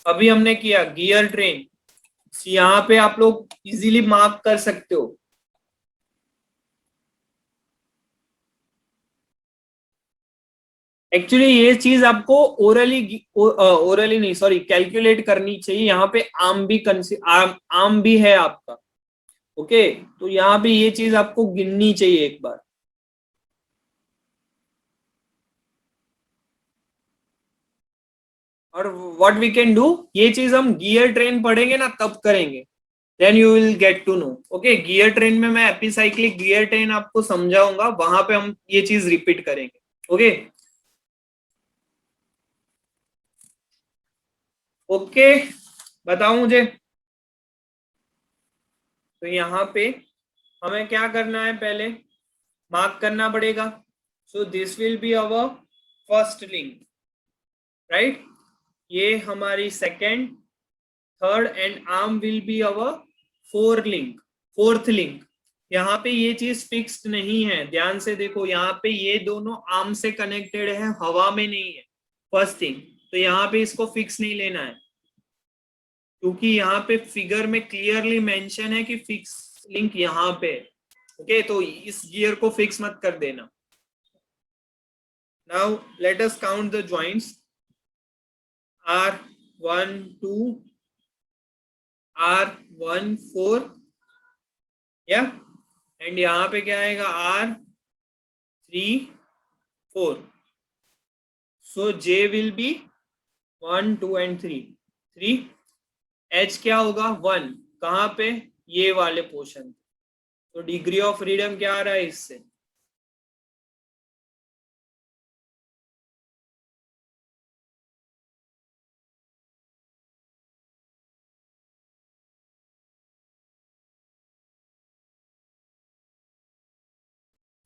अभी हमने किया गियर ट्रेन, यहाँ पे आप लोग इजीली मार्क कर सकते हो। एक्चुअली ये चीज आपको ओरली नहीं, सॉरी, कैलकुलेट करनी चाहिए। यहाँ पे आर्म भी है आपका, ओके, तो यहाँ पे ये चीज आपको गिननी चाहिए एक बार। और व्हाट वी कैन डू, ये चीज हम गियर ट्रेन पढ़ेंगे ना तब करेंगे, then you will get to know. Okay, gear train में मैं एपिसाइक्लिक गियर ट्रेन आपको समझाऊंगा, वहां पे हम ये चीज रिपीट करेंगे। ओके ओके, बताओ मुझे। तो यहाँ पे हमें क्या करना है, पहले मार्क करना पड़ेगा। So this will be our first link, right. ये हमारी second, third and arm will be our fourth link. यहाँ पे ये चीज फिक्स्ड नहीं है, ध्यान से देखो, यहाँ पे ये दोनों आर्म से कनेक्टेड है, हवा में नहीं है, फर्स्ट थिंग। तो यहाँ पे इसको फिक्स नहीं लेना है, क्योंकि यहाँ पे फिगर में क्लियरली मेंशन है कि फिक्स लिंक यहाँ पे। ओके, तो इस गियर को फिक्स मत कर देना। Now let us count the joints, R1 2, R1 4, या एंड यहाँ पे क्या आएगा, R3 4। So J will be 1 2 and 3। H क्या होगा, 1, कहाँ पे, ये वाले पोर्शन। तो डिग्री ऑफ फ्रीडम क्या आ रहा है इससे,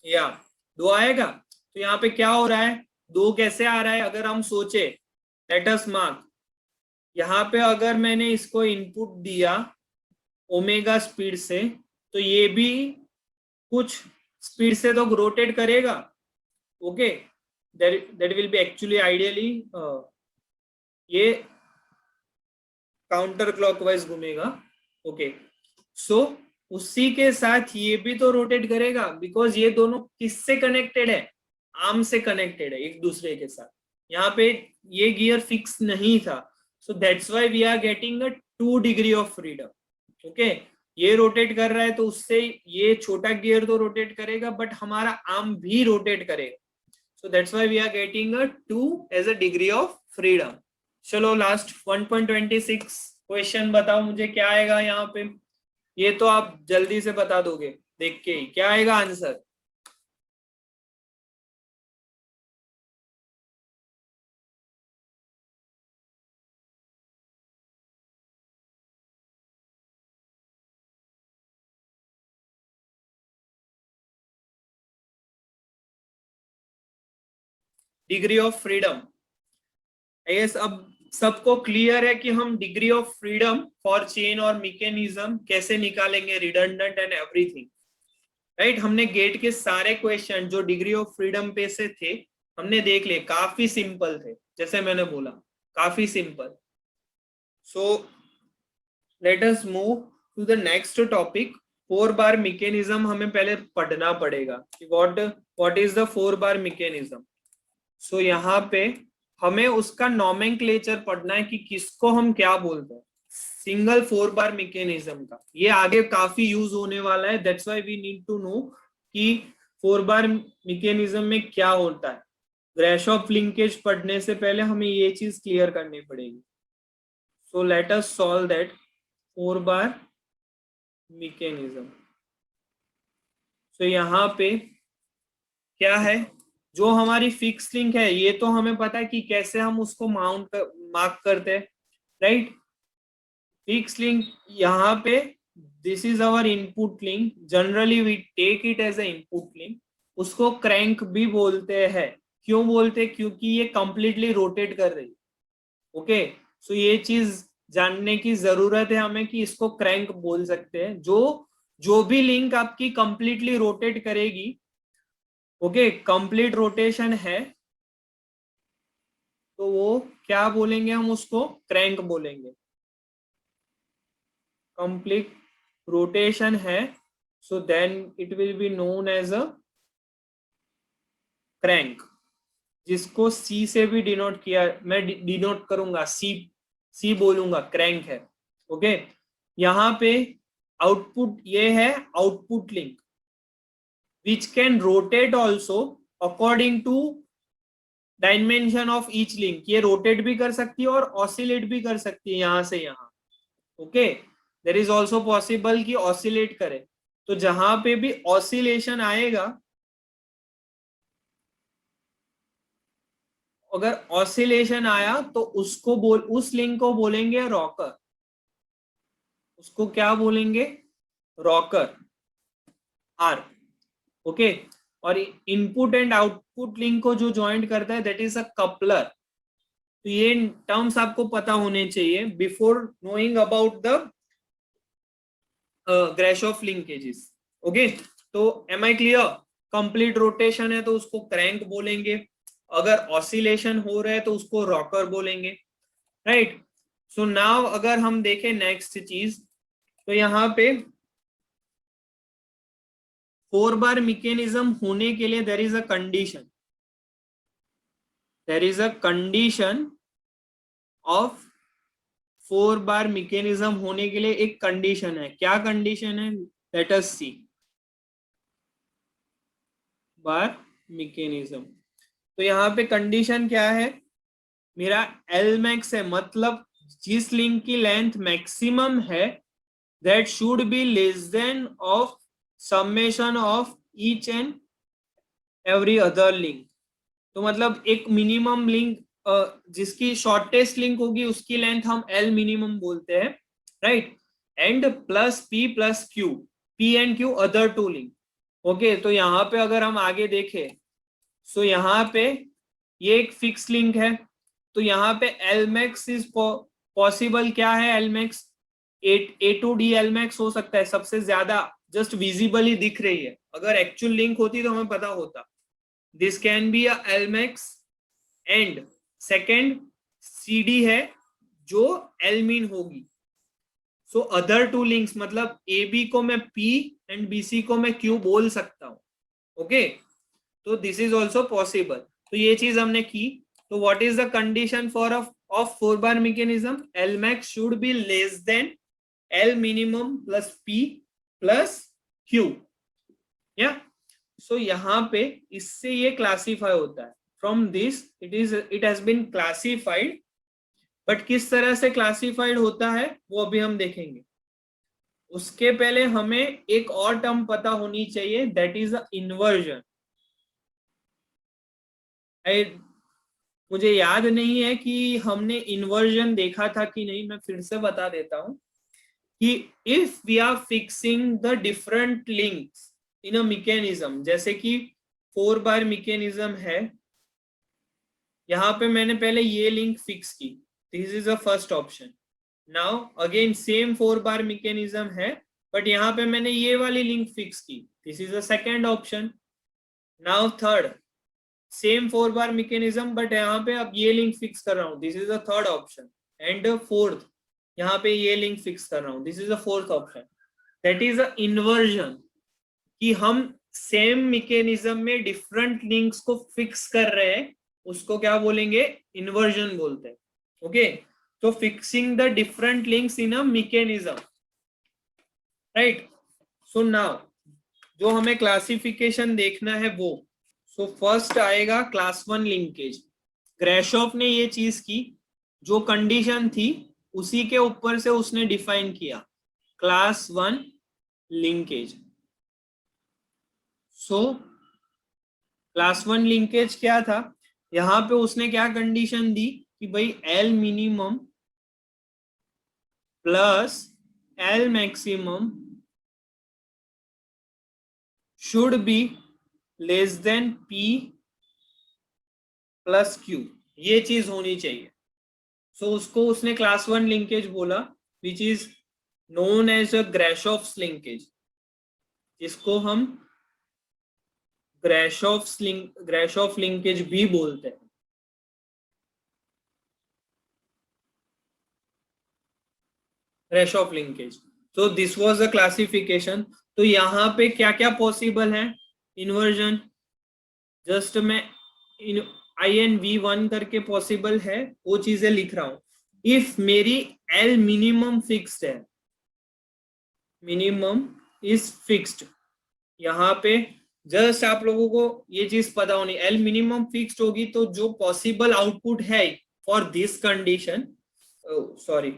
या 2 आएगा। तो यहाँ पे क्या हो रहा है, 2 कैसे आ रहा है, अगर हम सोचे, लेट अस मार्क। यहाँ पे अगर मैंने इसको इनपुट दिया ओमेगा स्पीड से, तो ये भी कुछ स्पीड से तो रोटेट करेगा। Okay, that will B actually ideally ये काउंटर क्लॉकवाइज घूमेगा। ओके, सो उसी के साथ ये भी तो रोटेट करेगा, बिकॉज ये दोनों किससे कनेक्टेड है, आर्म से कनेक्टेड है एक दूसरे के साथ। यहाँ पे ये गियर फिक्स नहीं था, so that's why we are getting a 2 degree of freedom. Okay, ये रोटेट कर रहा है तो उससे ये छोटा गियर तो रोटेट करेगा, बट हमारा आर्म भी रोटेट करेगा। So that's why we are getting a 2 as a degree of freedom. चलो लास्ट 1.26 क्वेश्चन बताओ मुझे क्या आएगा यहाँ पे। ये तो आप जल्दी से बता दोगे देख के ही, क्या आएगा answer. Degree of freedom, I guess अब सबको क्लियर है कि हम degree of freedom for chain और मैकेनिज्म कैसे निकालेंगे, रिडंडेंट एंड एवरीथिंग, राइट। हमने गेट के सारे क्वेश्चन जो डिग्री ऑफ फ्रीडम पे से थे हमने देख लिए, काफी सिंपल थे, जैसे मैंने बोला काफी simple. So let us move to the next topic. 4 bar mechanism हमें पहले पढ़ना पड़ेगा कि what is the 4 bar mechanism. So यहाँ पे हमें उसका नॉमेनक्लेचर पढ़ना है कि किसको हम क्या बोलते हैं, सिंगल 4 बार मैकेनिज्म का। ये आगे काफी यूज होने वाला है, that's why we need to know कि 4 बार मैकेनिज्म में क्या होता है। ग्राशॉफ लिंकेज पढ़ने से पहले हमें ये चीज क्लियर करनी पड़ेगी। So let us solve that 4 bar mechanism. So यहाँ पे क्या है, जो हमारी फिक्स लिंक है ये तो हमें पता है कि कैसे हम उसको मार्क करते हैं, राइट। फिक्स लिंक यहाँ पे this is our input link, generally we take it as a input link. उसको क्रैंक भी बोलते हैं, क्यों बोलते हैं, क्योंकि ये कंप्लीटली रोटेट कर रही है। ओके, सो ये चीज जानने की जरूरत है हमें कि इसको क्रैंक बोल सकते हैं। जो भी लिंक आपकी कंप्लीटली रोटेट करेगी, ओके, कंप्लीट रोटेशन है, तो वो क्या बोलेंगे, हम उसको क्रैंक बोलेंगे। कंप्लीट रोटेशन है, so then it will be known as a crank, जिसको सी से भी डिनोट किया, मैं डिनोट करूंगा, सी बोलूंगा, क्रैंक है। ओके, यहां पे आउटपुट ये है, output link which can rotate also according to dimension of each link. ये रोटेट भी कर सकती है और ऑसिलेट भी कर सकती है यहां से यहां। Okay, there is also possible कि ऑसिलेट करे। तो जहां पे भी ऑसिलेशन आएगा, अगर ऑसिलेशन आया तो उसको उस लिंक को बोलेंगे रॉकर। उसको क्या बोलेंगे, रॉकर, आर। ओके, और इनपुट एंड आउटपुट लिंक को जो ज्वाइंट करता है दैट इज अ कपलर। तो ये टर्म्स आपको पता होने चाहिए before knowing about the Grashof linkages. Okay, तो am I clear? Complete rotation है तो उसको क्रैंक बोलेंगे, अगर ऑसिलेशन हो रहा है तो उसको रॉकर बोलेंगे, राइट। सो नाउ अगर हम देखें नेक्स्ट चीज, तो यहाँ पे 4 बार मैकेनिज्म होने के लिए there is a condition, there is a condition of 4 bar mechanism होने के लिए एक कंडीशन है। क्या कंडीशन है, लेट अस सी। बार मैकेनिज्म, तो यहाँ पे कंडीशन क्या है, मेरा एल मैक्स है, मतलब जिस लिंक की लेंथ मैक्सिमम है that should be less than of summation of each and every other link. तो मतलब एक मिनिमम लिंक, जिसकी शॉर्टेस्ट लिंक होगी उसकी लेंथ हम एल मिनिमम बोलते हैं, right. And plus P and Q other two link. Okay, तो यहाँ पे अगर हम आगे देखें, सो यहाँ पे ये एक फिक्स लिंक है, तो यहाँ पे एल मैक्स इज पॉसिबल। क्या है L max, A to D L max हो सकता है सबसे ज्यादा, जस्ट विजिबली दिख रही है। अगर एक्चुअल लिंक होती तो हमें पता होता। This can be a L max and second CD है जो एल मीन होगी। सो अदर टू लिंक्स, मतलब ए बी को मैं P एंड BC को मैं Q बोल सकता हूं। ओके, तो दिस इज ऑल्सो पॉसिबल। तो ये चीज हमने की। तो what is the condition for of 4 bar mechanism, L max should be less then L minimum plus P plus Q, या। सो यहाँ पे इससे ये क्लासीफाई होता है। From this it has been classified, but किस तरह से क्लासिफाइड होता है वो अभी हम देखेंगे। उसके पहले हमें एक और टर्म पता होनी चाहिए, दैट इज इन्वर्जन। मुझे याद नहीं है कि हमने इन्वर्जन देखा था कि नहीं, मैं फिर से बता देता हूं कि if we are fixing the different links in a mechanism, जैसे कि 4 बार मैकेनिज्म है, यहां पे मैंने पहले ये लिंक फिक्स की, this is a first option. Now again same 4 bar mechanism है, बट यहाँ पे मैंने ये वाली लिंक फिक्स की, this is a second option. Now third, same 4 bar mechanism, but यहाँ पे अब ये लिंक फिक्स कर रहा हूँ, this is a third option. And fourth, यहाँ पे ये लिंक फिक्स कर रहा हूँ, this is a fourth option. That is a inversion, कि हम सेम मैकेनिज्म में डिफरेंट लिंक्स को फिक्स कर रहे हैं, उसको क्या बोलेंगे, इन्वर्जन बोलते हैं। ओके, तो fixing the different links in a mechanism, right. So now जो हमें क्लासिफिकेशन देखना है वो, सो फर्स्ट आएगा क्लास 1 लिंकेज। ग्रेशॉफ ने ये चीज की, जो कंडीशन थी उसी के ऊपर से उसने डिफाइन किया, class 1 linkage. So class 1 linkage क्या था, यहां पे उसने क्या कंडीशन दी कि भाई L minimum plus L maximum should be less then P plus Q, ये चीज होनी चाहिए। सो उसको उसने क्लास 1 लिंकेज बोला, which is known as a Grashof's linkage, जिसको हम ग्रेशॉफ लिंकेज भी बोलते हैं। ग्रेशॉफ लिंकेज, तो दिस वाज द क्लासिफिकेशन। तो यहाँ पे क्या क्या पॉसिबल है इन्वर्जन, जस्ट मैं INV1 करके पॉसिबल है वो चीजें लिख रहा हूं। इफ मेरी L मिनिमम फिक्स्ड है, मिनिमम इज फिक्स्ड, यहाँ पे जस्ट आप लोगों को ये चीज पता होनी, L मिनिमम फिक्स्ड होगी तो जो पॉसिबल आउटपुट है for this condition, sorry,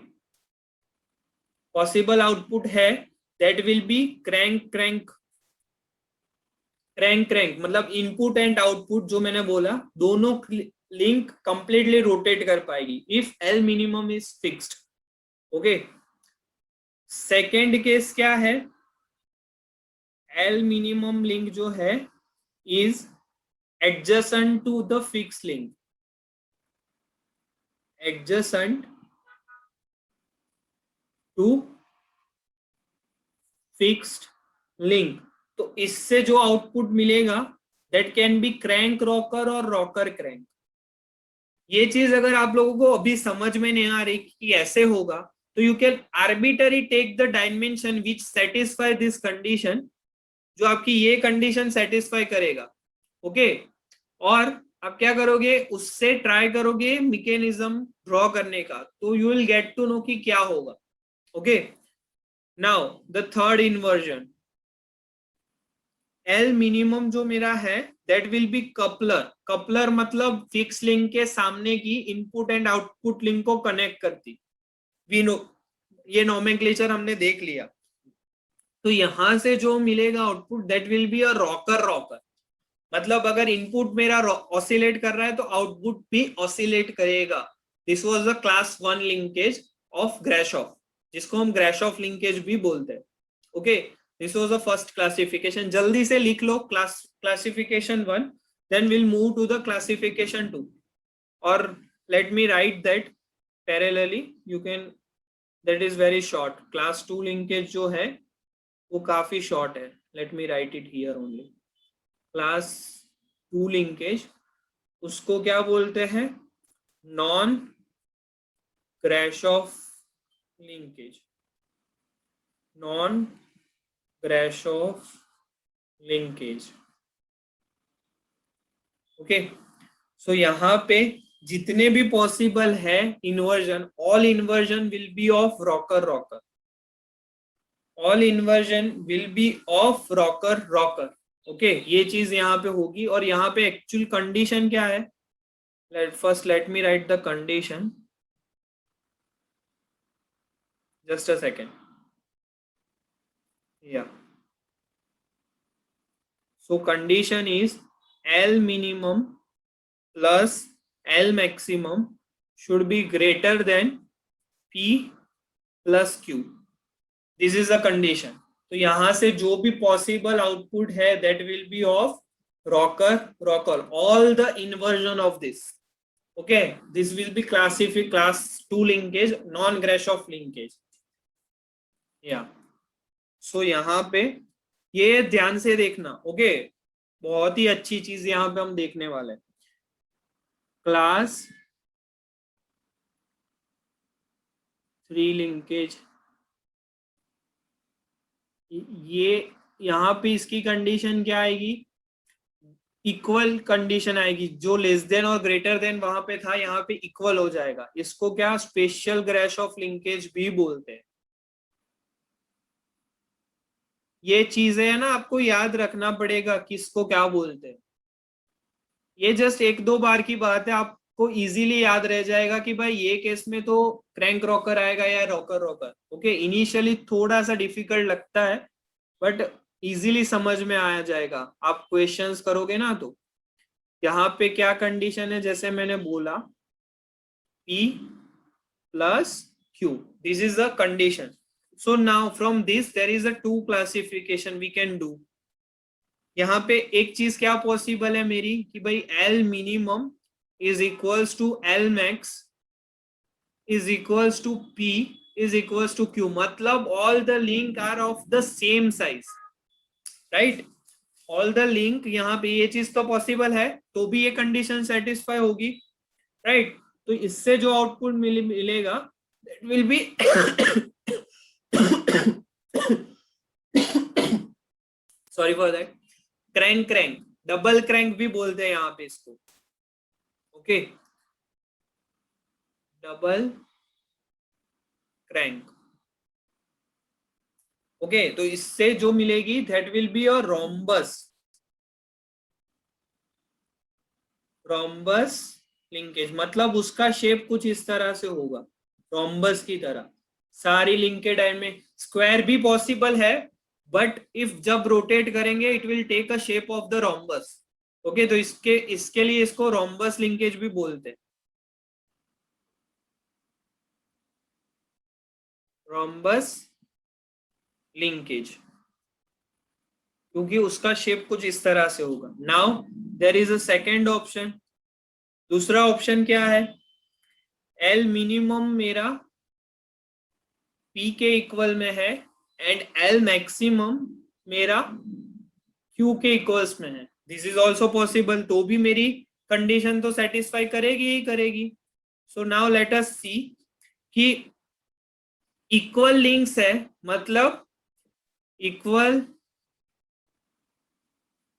possible output है that will be crank crank crank crank, मतलब इनपुट एंड आउटपुट जो मैंने बोला दोनों लिंक कंप्लीटली रोटेट कर पाएगी if L minimum is fixed. Okay, second case क्या है, L मिनिमम लिंक जो है is adjacent to the fix link, adjacent to fixed link. तो इससे जो आउटपुट मिलेगा that can be crank rocker और रॉकर क्रैंक। ये चीज अगर आप लोगों को अभी समझ में नहीं आ रही कि ऐसे होगा, तो you can arbitrary take the dimension which satisfy this condition, जो आपकी ये कंडीशन सेटिस्फाई करेगा। ओके, और आप क्या करोगे, उससे ट्राई करोगे मैकेनिज्म ड्रॉ करने का, तो you will get to know कि क्या होगा। Okay, now the third inversion, L minimum जो मेरा है that will be coupler. Coupler मतलब फिक्स लिंक के सामने की इनपुट एंड आउटपुट लिंक को कनेक्ट करती, वी नो, ये नोमेनक्लेचर हमने देख लिया। तो यहां से जो मिलेगा output that will be a rocker rocker, मतलब अगर इनपुट मेरा ऑसिलेट कर रहा है तो आउटपुट भी ऑसिलेट करेगा। This was the class 1 linkage of Grashof, जिसको हम ग्रेशॉफ लिंकेज भी बोलते हैं। Okay, this was the first classification. जल्दी से लिख लो classification 1, then will move to the classification 2, और let me write that parallelly, you can, that is very short. Class 2 linkage जो है वो काफी शॉर्ट है, let me write it here only. Class 2 linkage उसको क्या बोलते हैं, non Grashof linkage, non Grashof linkage. Okay, so यहाँ पे जितने भी पॉसिबल है inversion, all inversion will be of rocker rocker, all inversion will be of rocker rocker. Okay, ये चीज यहाँ पे होगी, और यहाँ पे एक्चुअल कंडीशन क्या है, first let me write the condition, just a second, yeah, so condition is L minimum plus L maximum should be greater than P plus Q, this is the condition। तो यहां से जो भी possible output है that will be of rocker rocker, all the inversion of this। okay, this will be classified class 2 linkage, non Grashof linkage, yeah। सो यहाँ पे ये ध्यान से देखना। ओके, बहुत ही अच्छी चीज यहाँ पे हम देखने वाले हैं। क्लास 3 लिंकेज, ये यहाँ पे इसकी कंडीशन क्या आएगी, इक्वल कंडीशन आएगी, जो लेस देन और ग्रेटर देन वहां पे था यहाँ पे इक्वल हो जाएगा। इसको क्या स्पेशल ग्रेशॉफ लिंकेज भी बोलते हैं। ये चीजें है ना, आपको याद रखना पड़ेगा किसको क्या बोलते हैं। ये जस्ट एक दो बार की बात है, आपको इजीली याद रह जाएगा कि भाई ये केस में तो क्रैंक रॉकर आएगा या रॉकर रॉकर। ओके, इनिशियली थोड़ा सा डिफिकल्ट लगता है बट इजीली समझ में आ जाएगा, आप क्वेश्चंस करोगे ना। तो यहाँ पे क्या कंडीशन है, जैसे मैंने बोला P plus Q, this is the condition। so now from this there is a 2 classification we can do। यहाँ पे एक चीज क्या पॉसिबल है मेरी कि भाई L minimum is equals to L max is equals to P is equals to Q, मतलब all the link are of the same size, right? All the link, यहाँ पे ये चीज तो पॉसिबल है तो भी ये कंडीशन सेटिस्फाई होगी, राइट? तो इससे जो आउटपुट मिलेगा that will B sorry for that, crank crank, double crank भी बोलते हैं यहाँ पे इसको, ओके, डबल क्रैंक, ओके। तो इससे जो मिलेगी that will be a rhombus, rhombus linkage, मतलब उसका शेप कुछ इस तरह से होगा, रोम्बस की तरह। सारी लिंकेड एंड में स्क्वायर भी पॉसिबल है, बट इफ जब रोटेट करेंगे it will take a shape of the rhombus, okay. तो इसके लिए इसको रोम्बस लिंकेज भी बोलते हैं, रोम्बस लिंकेज, क्योंकि उसका शेप कुछ इस तरह से होगा। Now there is a second option, दूसरा ऑप्शन क्या है? एल मिनिमम मेरा P के इक्वल में है एंड L मैक्सिमम मेरा Q के इक्वल्स में है, दिस इज ऑल्सो पॉसिबल, तो भी मेरी कंडीशन तो सेटिस्फाई करेगी ही करेगी। So now let us see कि इक्वल लिंक्स है, मतलब equal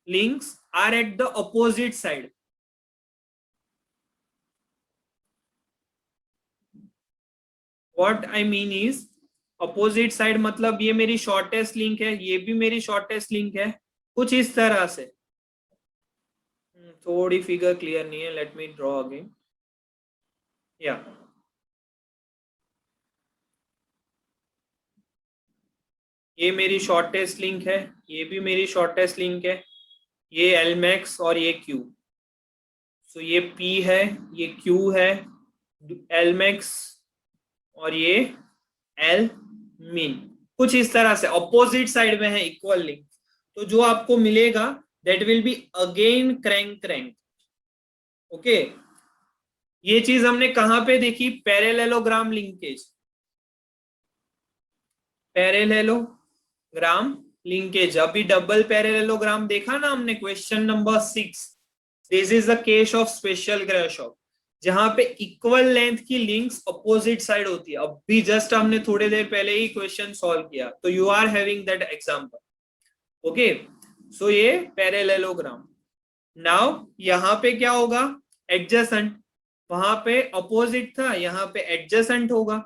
links are at the opposite side, what I mean is opposite side मतलब ये मेरी शॉर्टेस्ट लिंक है, ये भी मेरी शॉर्टेस्ट लिंक है, कुछ इस तरह से। थोड़ी फिगर क्लियर नहीं है, लेट मी ड्रॉ अगेन, या ये मेरी शॉर्टेस्ट लिंक है, ये भी मेरी शॉर्टेस्ट लिंक है, ये एल मैक्स और ये क्यू, सो ये P है, ये Q है, एल मैक्स और ये एल मिन, कुछ इस तरह से अपोजिट साइड में है इक्वल लिंक। तो जो आपको मिलेगा that will be again crank crank, okay. ये चीज हमने कहां पे देखी? पैरेललोग्राम लिंकेज, पैरेललोग्राम लिंकेज, अभी डबल पैरेललोग्राम देखा ना हमने, question number 6, this is the case of special Grashof, जहां पे इक्वल लेंथ की लिंक्स अपोजिट साइड होती है। अभी जस्ट हमने थोड़ी देर पहले ही क्वेश्चन सॉल्व किया, तो you are having that example, okay. So ये पैरेललोग्राम। नाउ यहाँ पे क्या होगा? एडजेसेंट, वहां पे अपोजिट था, यहाँ पे एडजेसेंट होगा।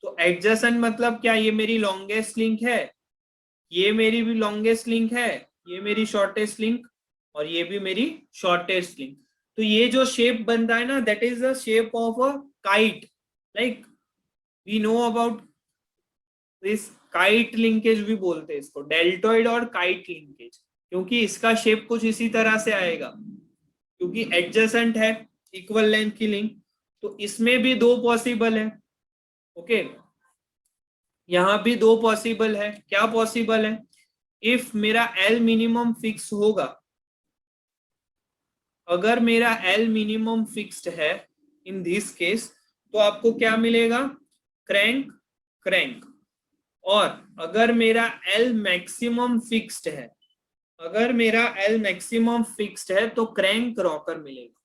तो एडजेसेंट मतलब क्या? ये मेरी लॉन्गेस्ट लिंक है, ये मेरी भी लॉन्गेस्ट लिंक है, ये मेरी शॉर्टेस्ट लिंक और ये भी मेरी शॉर्टेस्ट लिंक। तो ये जो शेप बनता है ना, that is the shape of a kite, like we know about this, kite linkage भी बोलते हैं इसको, डेल्टोइड और काइट लिंकेज, क्योंकि इसका शेप कुछ इसी तरह से आएगा, क्योंकि एडजेसेंट है, इक्वल लेंथ की लिंक। तो इसमें भी दो पॉसिबल है, ओके, यहां भी दो पॉसिबल है। क्या पॉसिबल है? इफ मेरा एल मिनिमम फिक्स होगा, अगर मेरा एल मिनिमम फिक्स्ड है इन दिस केस, तो आपको क्या मिलेगा? Crank crank. और अगर मेरा एल मैक्सिमम फिक्स्ड है, अगर मेरा एल मैक्सिमम फिक्स्ड है तो क्रैंक रॉकर मिलेगा,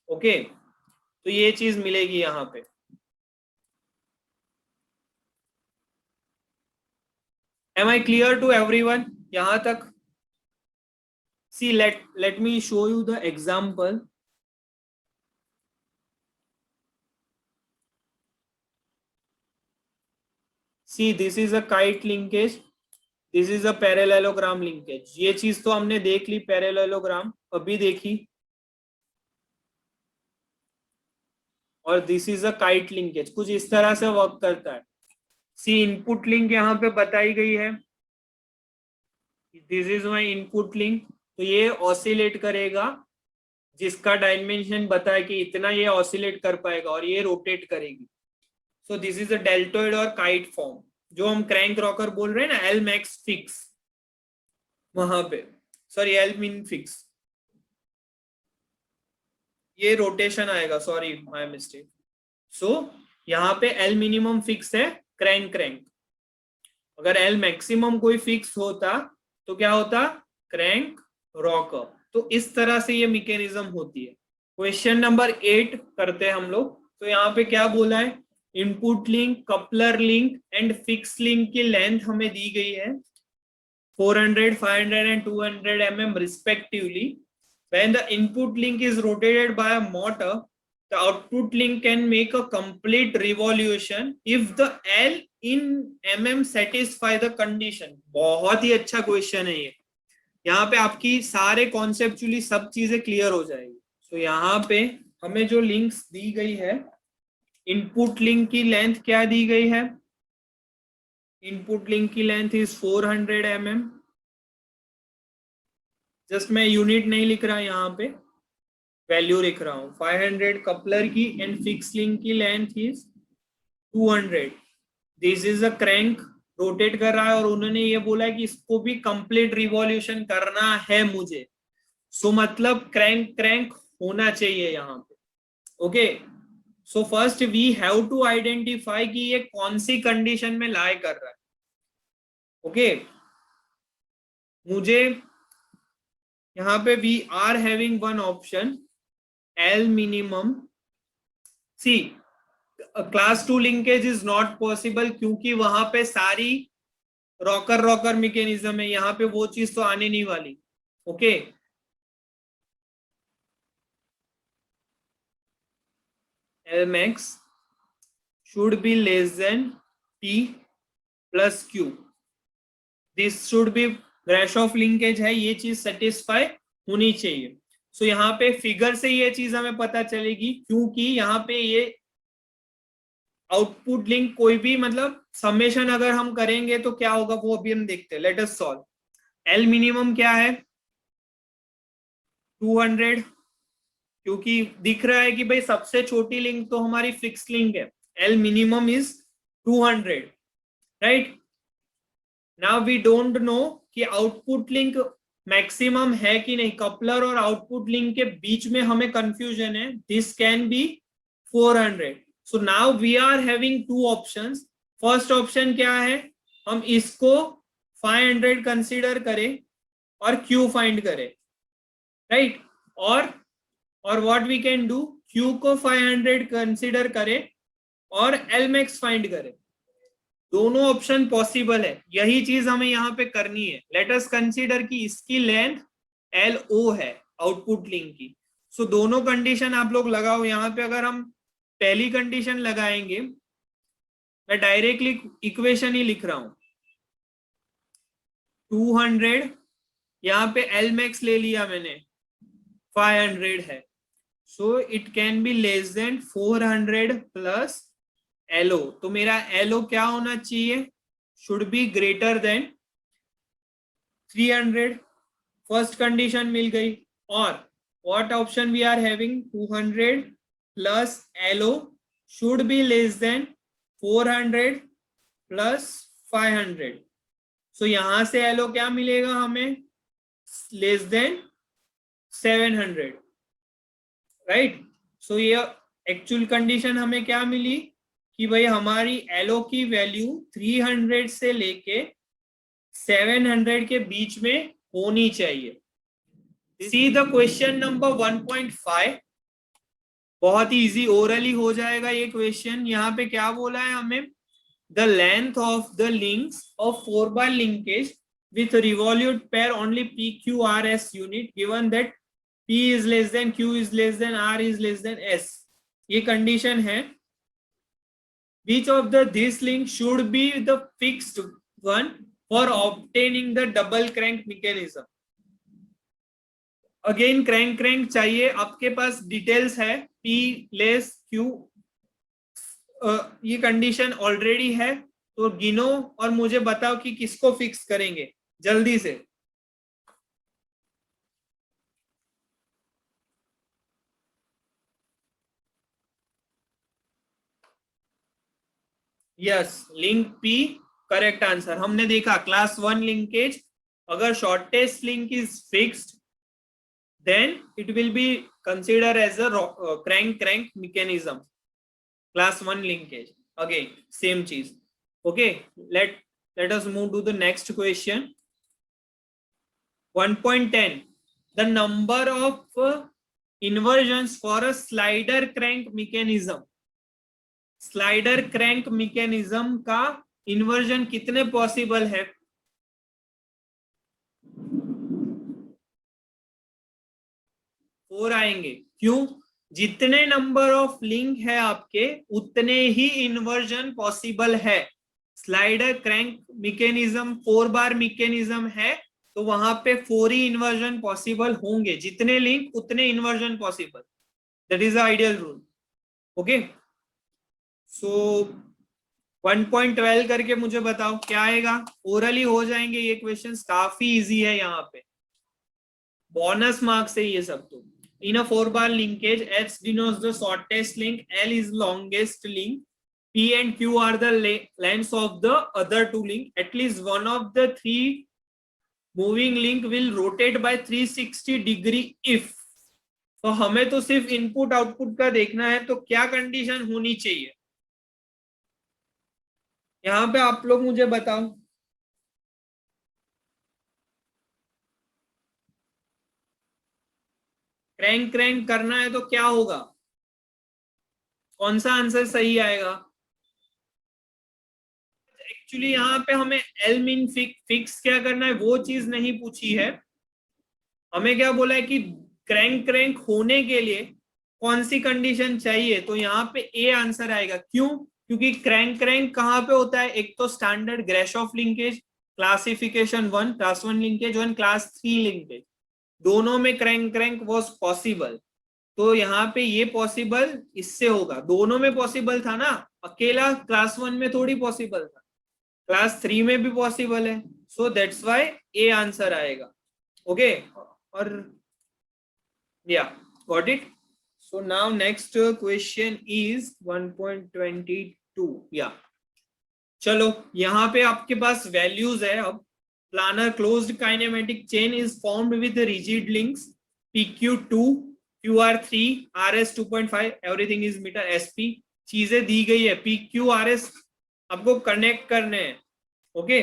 ओके। तो ये चीज मिलेगी यहां पे। Am I clear to everyone यहां तक? सी let me show you the example. See, this is a kite linkage, this is a parallelogram linkage। ये चीज तो हमने देख ली, पैरेललोग्राम अभी देखी, और this is a kite linkage, कुछ इस तरह से वर्क करता है। सी, इनपुट लिंक यहाँ पे बताई गई है, this is my input link, तो ये ऑसिलेट करेगा, जिसका डायमेंशन बताया कि इतना ये ऑसिलेट कर पाएगा, और ये रोटेट करेगी। सो दिस इज अ डेल्टोइड और काइट फॉर्म, जो हम क्रैंक रॉकर बोल रहे हैं ना, एल मैक्स फिक्स, वहां पे, सॉरी एल मिन फिक्स, ये रोटेशन आएगा, सॉरी माय मिस्टेक। सो यहाँ पे एल मिनिमम फिक्स है क्रैंक क्रैंक, अगर एल मैक्सिमम कोई फिक्स होता तो क्या होता क्रैंक रॉकर। तो इस तरह से ये मैकेनिज्म होती है। क्वेश्चन नंबर 8 करते हैं हम लोग। तो यहाँ पे क्या बोला है, input link, coupler link and fix link की लेंथ हमें दी गई है 400, 500 and 200 mm respectively. When the input link is rotated by a motor, the output link can make a complete revolution if the L in mm satisfy the condition. बहुत ही अच्छा question है ये। यहाँ पे आपकी सारे कॉन्सेप्चुअली सब चीजें क्लियर हो जाएगी। तो यहाँ पे हमें जो लिंक्स दी गई है, इनपुट लिंक की लेंथ क्या दी गई है, इनपुट लिंक की लेंथ इज 400 mm। जस्ट मैं यूनिट नहीं लिख रहा यहाँ पे, वैल्यू लिख रहा हूँ। 500 कपलर की एंड फिक्स लिंक की length is 200। This is a crank, rotate कर रहा है और उन्होंने ये बोला है कि इसको भी कंप्लीट रिवॉल्यूशन करना है मुझे। सो मतलब क्रैंक क्रैंक होना चाहिए यहाँ पे। Okay, so first we have to identify कि ये कौन सी कंडीशन में लाई कर रहा है। ओके, मुझे यहाँ पे we are having one option L minimum. See class 2 linkage is not possible क्योंकि वहां पे सारी रॉकर रॉकर मैकेनिज्म है, यहाँ पे वो चीज तो आने नहीं वाली। Okay, Lmax should be less than P plus Q. This should be Grashof linkage है, ये चीज सेटिस्फाई होनी चाहिए। सो यहाँ पे फिगर से ये चीज हमें पता चलेगी क्योंकि यहाँ पे ये आउटपुट लिंक कोई भी मतलब समेशन अगर हम करेंगे तो क्या होगा वो अभी हम देखते हैं। Late us solve. L minimum क्या है 200, क्योंकि दिख रहा है कि भाई सबसे छोटी लिंक तो हमारी फिक्स लिंक है। L minimum is 200, right. Now we don't know कि आउटपुट लिंक मैक्सिमम है कि नहीं। कपलर और आउटपुट लिंक के बीच में हमें कंफ्यूजन है। This can be 400। So now we are having two options. First option क्या है, हम इसको 500 कंसीडर करें और Q फाइंड करें, राइट। और what we can do, Q को 500 कंसीडर करें और Lmax फाइंड करें। दोनों ऑप्शन पॉसिबल है, यही चीज हमें यहाँ पे करनी है। लेट अस कंसीडर कि इसकी लेंथ LO है आउटपुट लिंक की। सो दोनों कंडीशन आप लोग लगाओ यहाँ पे। अगर हम पहली कंडीशन लगाएंगे, मैं डायरेक्टली इक्वेशन ही लिख रहा हूं, 200 यहाँ पे Lmax ले लिया मैंने, 500 है। So it can be less than 400 plus LO। तो मेरा LO क्या होना चाहिए, should be greater than 300। First condition मिल गई। और what option we are having, 200 plus LO should be less than 400 plus 500। So यहां से LO क्या मिलेगा हमें, लेस देन 700, राइट। सो ये एक्चुअल कंडीशन हमें क्या मिली कि भाई हमारी LO की वैल्यू 300 से लेके 700 के बीच में होनी चाहिए। सी द क्वेश्चन नंबर 1.5, बहुत ही इजी ओरली हो जाएगा ये क्वेश्चन। यहाँ पे क्या बोला है हमें, the length of the links of 4-bar linkage with revolute pair only PQRS unit given that P is less than Q is less than R is less than S। ये कंडीशन है। Which of the this link should be the fixed one for obtaining the double crank mechanism। Again crank crank चाहिए, आपके पास details है P less Q, ये condition already है। तो गिनो और मुझे बताओ कि किसको फिक्स करेंगे जल्दी से। Yes, link P correct answer. हमने देखा क्लास 1 लिंकेज, अगर shortest link is fixed then it will be considered as a crank mechanism। class 1 linkage. Again same cheese. Okay, let us move to the next question. 1.10, the number of inversions for a slider crank mechanism. Slider crank mechanism का inversion कितने possible है? 4 आएंगे. क्यों? जितने number of link है आपके उतने ही inversion possible है. Slider crank mechanism 4 bar mechanism है तो वहां पे 4 ही इन्वर्जन पॉसिबल होंगे. जितने लिंक उतने inversion possible. That is the ideal rule. Okay, so 1.12 करके मुझे बताओ क्या आएगा. ओरली हो जाएंगे ये क्वेश्चंस, काफी इजी है. यहाँ पे बोनस मार्क्स है ये सब. तो in a 4 bar linkage, H denotes the shortest link, L is longest link, P and Q are the lengths of the other two link. At least one of the 3 moving link will rotate by 360 degree if. तो हमें तो सिर्फ input output का देखना है. तो क्या condition होनी चाहिए यहाँ पे आप लोग मुझे बताओ. क्रैंक क्रैंक करना है तो क्या होगा? कौन सा आंसर सही आएगा? एक्चुअली यहाँ पे हमें एल मीन फिक्स क्या करना है वो चीज नहीं पूछी है. हमें क्या बोला है कि क्रैंक क्रैंक होने के लिए कौन सी कंडीशन चाहिए. तो यहाँ पे ए आंसर आएगा. क्यों? क्योंकि क्रैंक क्रैंक कहाँ पे होता है? एक तो standard Grashof linkage, classification 1 class 1 linkage, 1 class 3 linkage, दोनों में क्रैंक क्रैंक वाज पॉसिबल. तो यहाँ पे ये पॉसिबल इससे होगा. दोनों में पॉसिबल था ना, अकेला क्लास 1 में थोड़ी पॉसिबल था, क्लास 3 में भी पॉसिबल है. सो दैट्स व्हाई ए आंसर आएगा. ओके, और या got it. So now next question is 1.22. या चलो यहाँ पे आपके पास वैल्यूज है. अब planar closed kinematic chain is formed with rigid links PQ2, QR3, RS 2.5, everything is meter, SP. चीजें दी गई है. PQ RS आपको कनेक्ट करने हैं. Okay,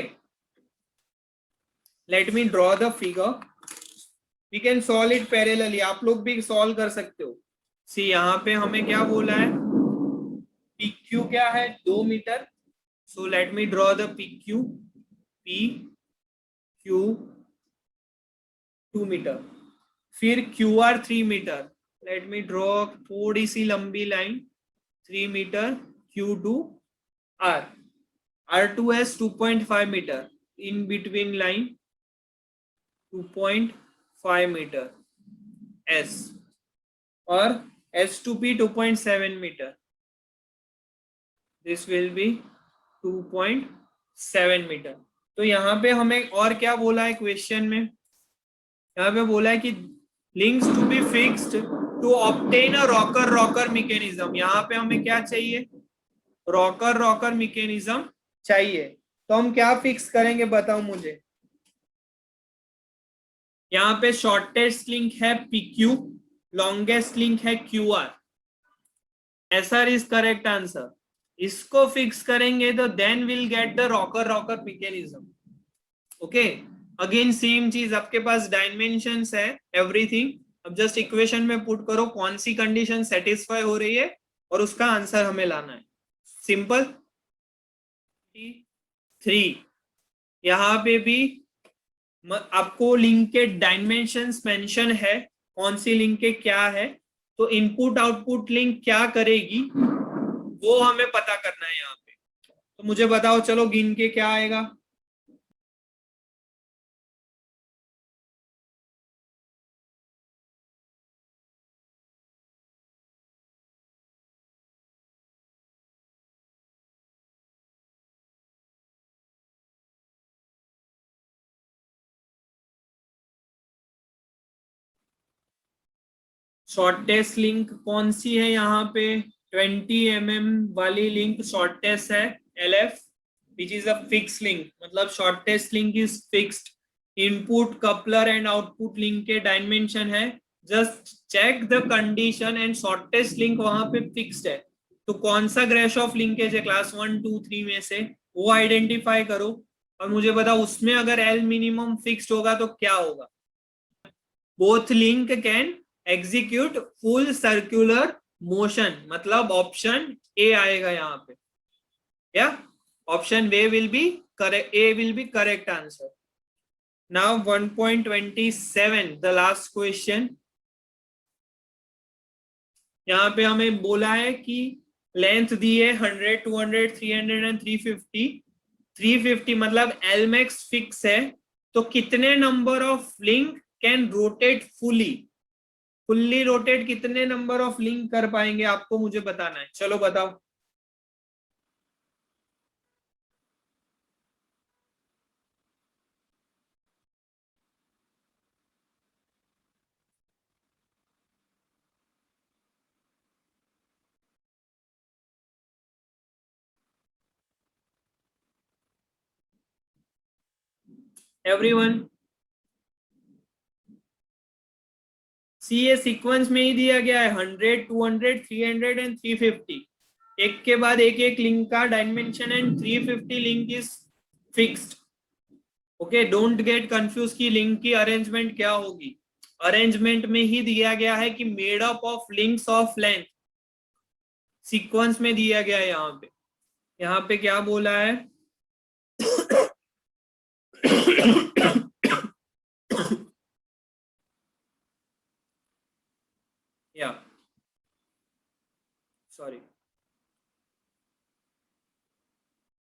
let me draw the figure. We can solve it parallelly. आप लोग भी सॉल्व कर सकते हो. सी यहाँ पे हमें क्या बोला है? PQ क्या है? 2 metre. So let me draw the PQ. Q 2 metre. फिर QR 3 metre. Let me draw थोड़ी सी लंबी line. 3 metre Q2 R. R2S 2.5 metre. In between line 2.5 metre S. और S2P 2.7 metre. This will be 2.7 metre. तो यहाँ पे हमें और क्या बोला है क्वेश्चन में? यहाँ पे बोला है कि links to be fixed to obtain a rocker rocker mechanism. यहाँ पे हमें क्या चाहिए? रॉकर रॉकर मैकेनिज्म चाहिए. तो हम क्या फिक्स करेंगे बताओ मुझे. यहाँ पे शॉर्टेस्ट लिंक है PQ, लॉन्गेस्ट लिंक है QR. SR is correct answer. इसको फिक्स करेंगे तो then will get the rocker rocker mechanism. Okay, again same चीज. आपके पास डायमेंशंस है एवरीथिंग. अब जस्ट इक्वेशन में पुट करो कौन सी कंडीशन सेटिस्फाई हो रही है और उसका आंसर हमें लाना है. सिंपल. 3 यहाँ पे भी आपको लिंक के डायमेंशंस मेंशन है, कौन सी लिंक के क्या है. तो इनपुट आउटपुट लिंक क्या करेगी वो हमें पता करना है यहाँ पे. तो मुझे बताओ चलो गिन के क्या आएगा. शॉर्टेस्ट लिंक कौन सी है यहाँ पे? 20 mm वाली लिंक शॉर्टेस्ट है LF, which is a fixed link. मतलब shortest link is fixed. Input coupler and output link के डायमेंशन है. Just check the condition and shortest link वहां पे फिक्स्ड है. तो कौन सा ग्रेश ऑफ लिंकेज है क्लास 1 2 3 में से, वो आइडेंटिफाई करो और मुझे बताओ उसमें अगर एल मिनिमम फिक्स्ड होगा तो क्या होगा। Both link can execute full circular motion, मतलब ऑप्शन ए आएगा यहाँ पे, या ऑप्शन ए विल बी करेक्ट, ए विल बी correct answer. Now 1.27 the last question. यहाँ पे हमें बोला है कि लेंथ दी है 100 200 300 एंड 350। 350 मतलब एल मैक्स फिक्स है, तो कितने number of link can rotate fully rotate कितने नंबर ऑफ लिंक कर पाएंगे, आपको मुझे बताना है। चलो बताओ। एवरीवन, सी ये सीक्वेंस में ही दिया गया है 100 200 300 एंड 350, एक के बाद एक लिंक का dimension and 350 link is fixed. Okay, don't get confuse कि लिंक की अरेंजमेंट क्या होगी। अरेंजमेंट में ही दिया गया है कि made up of links of length, sequence में दिया गया है। यहाँ पे क्या बोला है या सॉरी,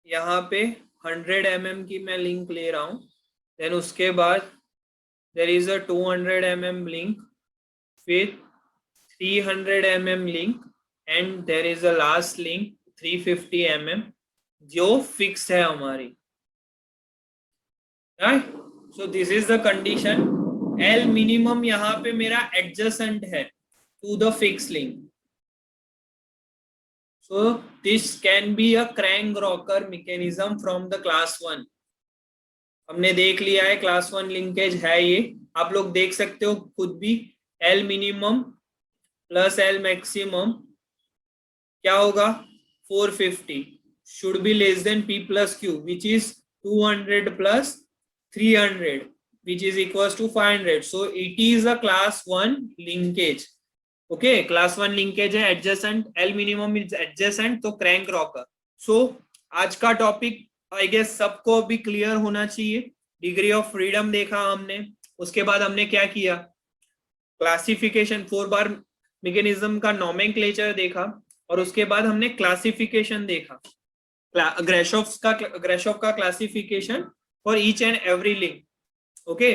यहाँ पे 100 mm की मैं लिंक ले रहा हूं, देन उसके बाद there is a 200 mm link with 300 mm link and there is a last link 350 mm जो फिक्स है हमारी, right? So this is the condition। L minimum यहाँ पे मेरा adjacent है to the fixed link, so this can be a crank rocker mechanism from the class 1। हमने देख लिया है क्लास 1 लिंकेज है ये, आप लोग देख सकते हो खुद भी। L minimum plus L maximum क्या होगा 450 should be less than P plus Q which is 200 plus 300 which is equal to 500। So it is a class 1 linkage. Okay, class 1 linkage है adjacent, L minimum is adjacent, तो crank rocker. So आज का topic I guess सबको अभी clear होना चाहिए। Degree of freedom देखा हमने, उसके बाद हमने क्या किया, क्लासिफिकेशन 4 बार मैकेनिज्म का नोमेनक्लेचर देखा, और उसके बाद हमने क्लासिफिकेशन देखा, ग्रेशॉफ का classification for each and every link. Okay,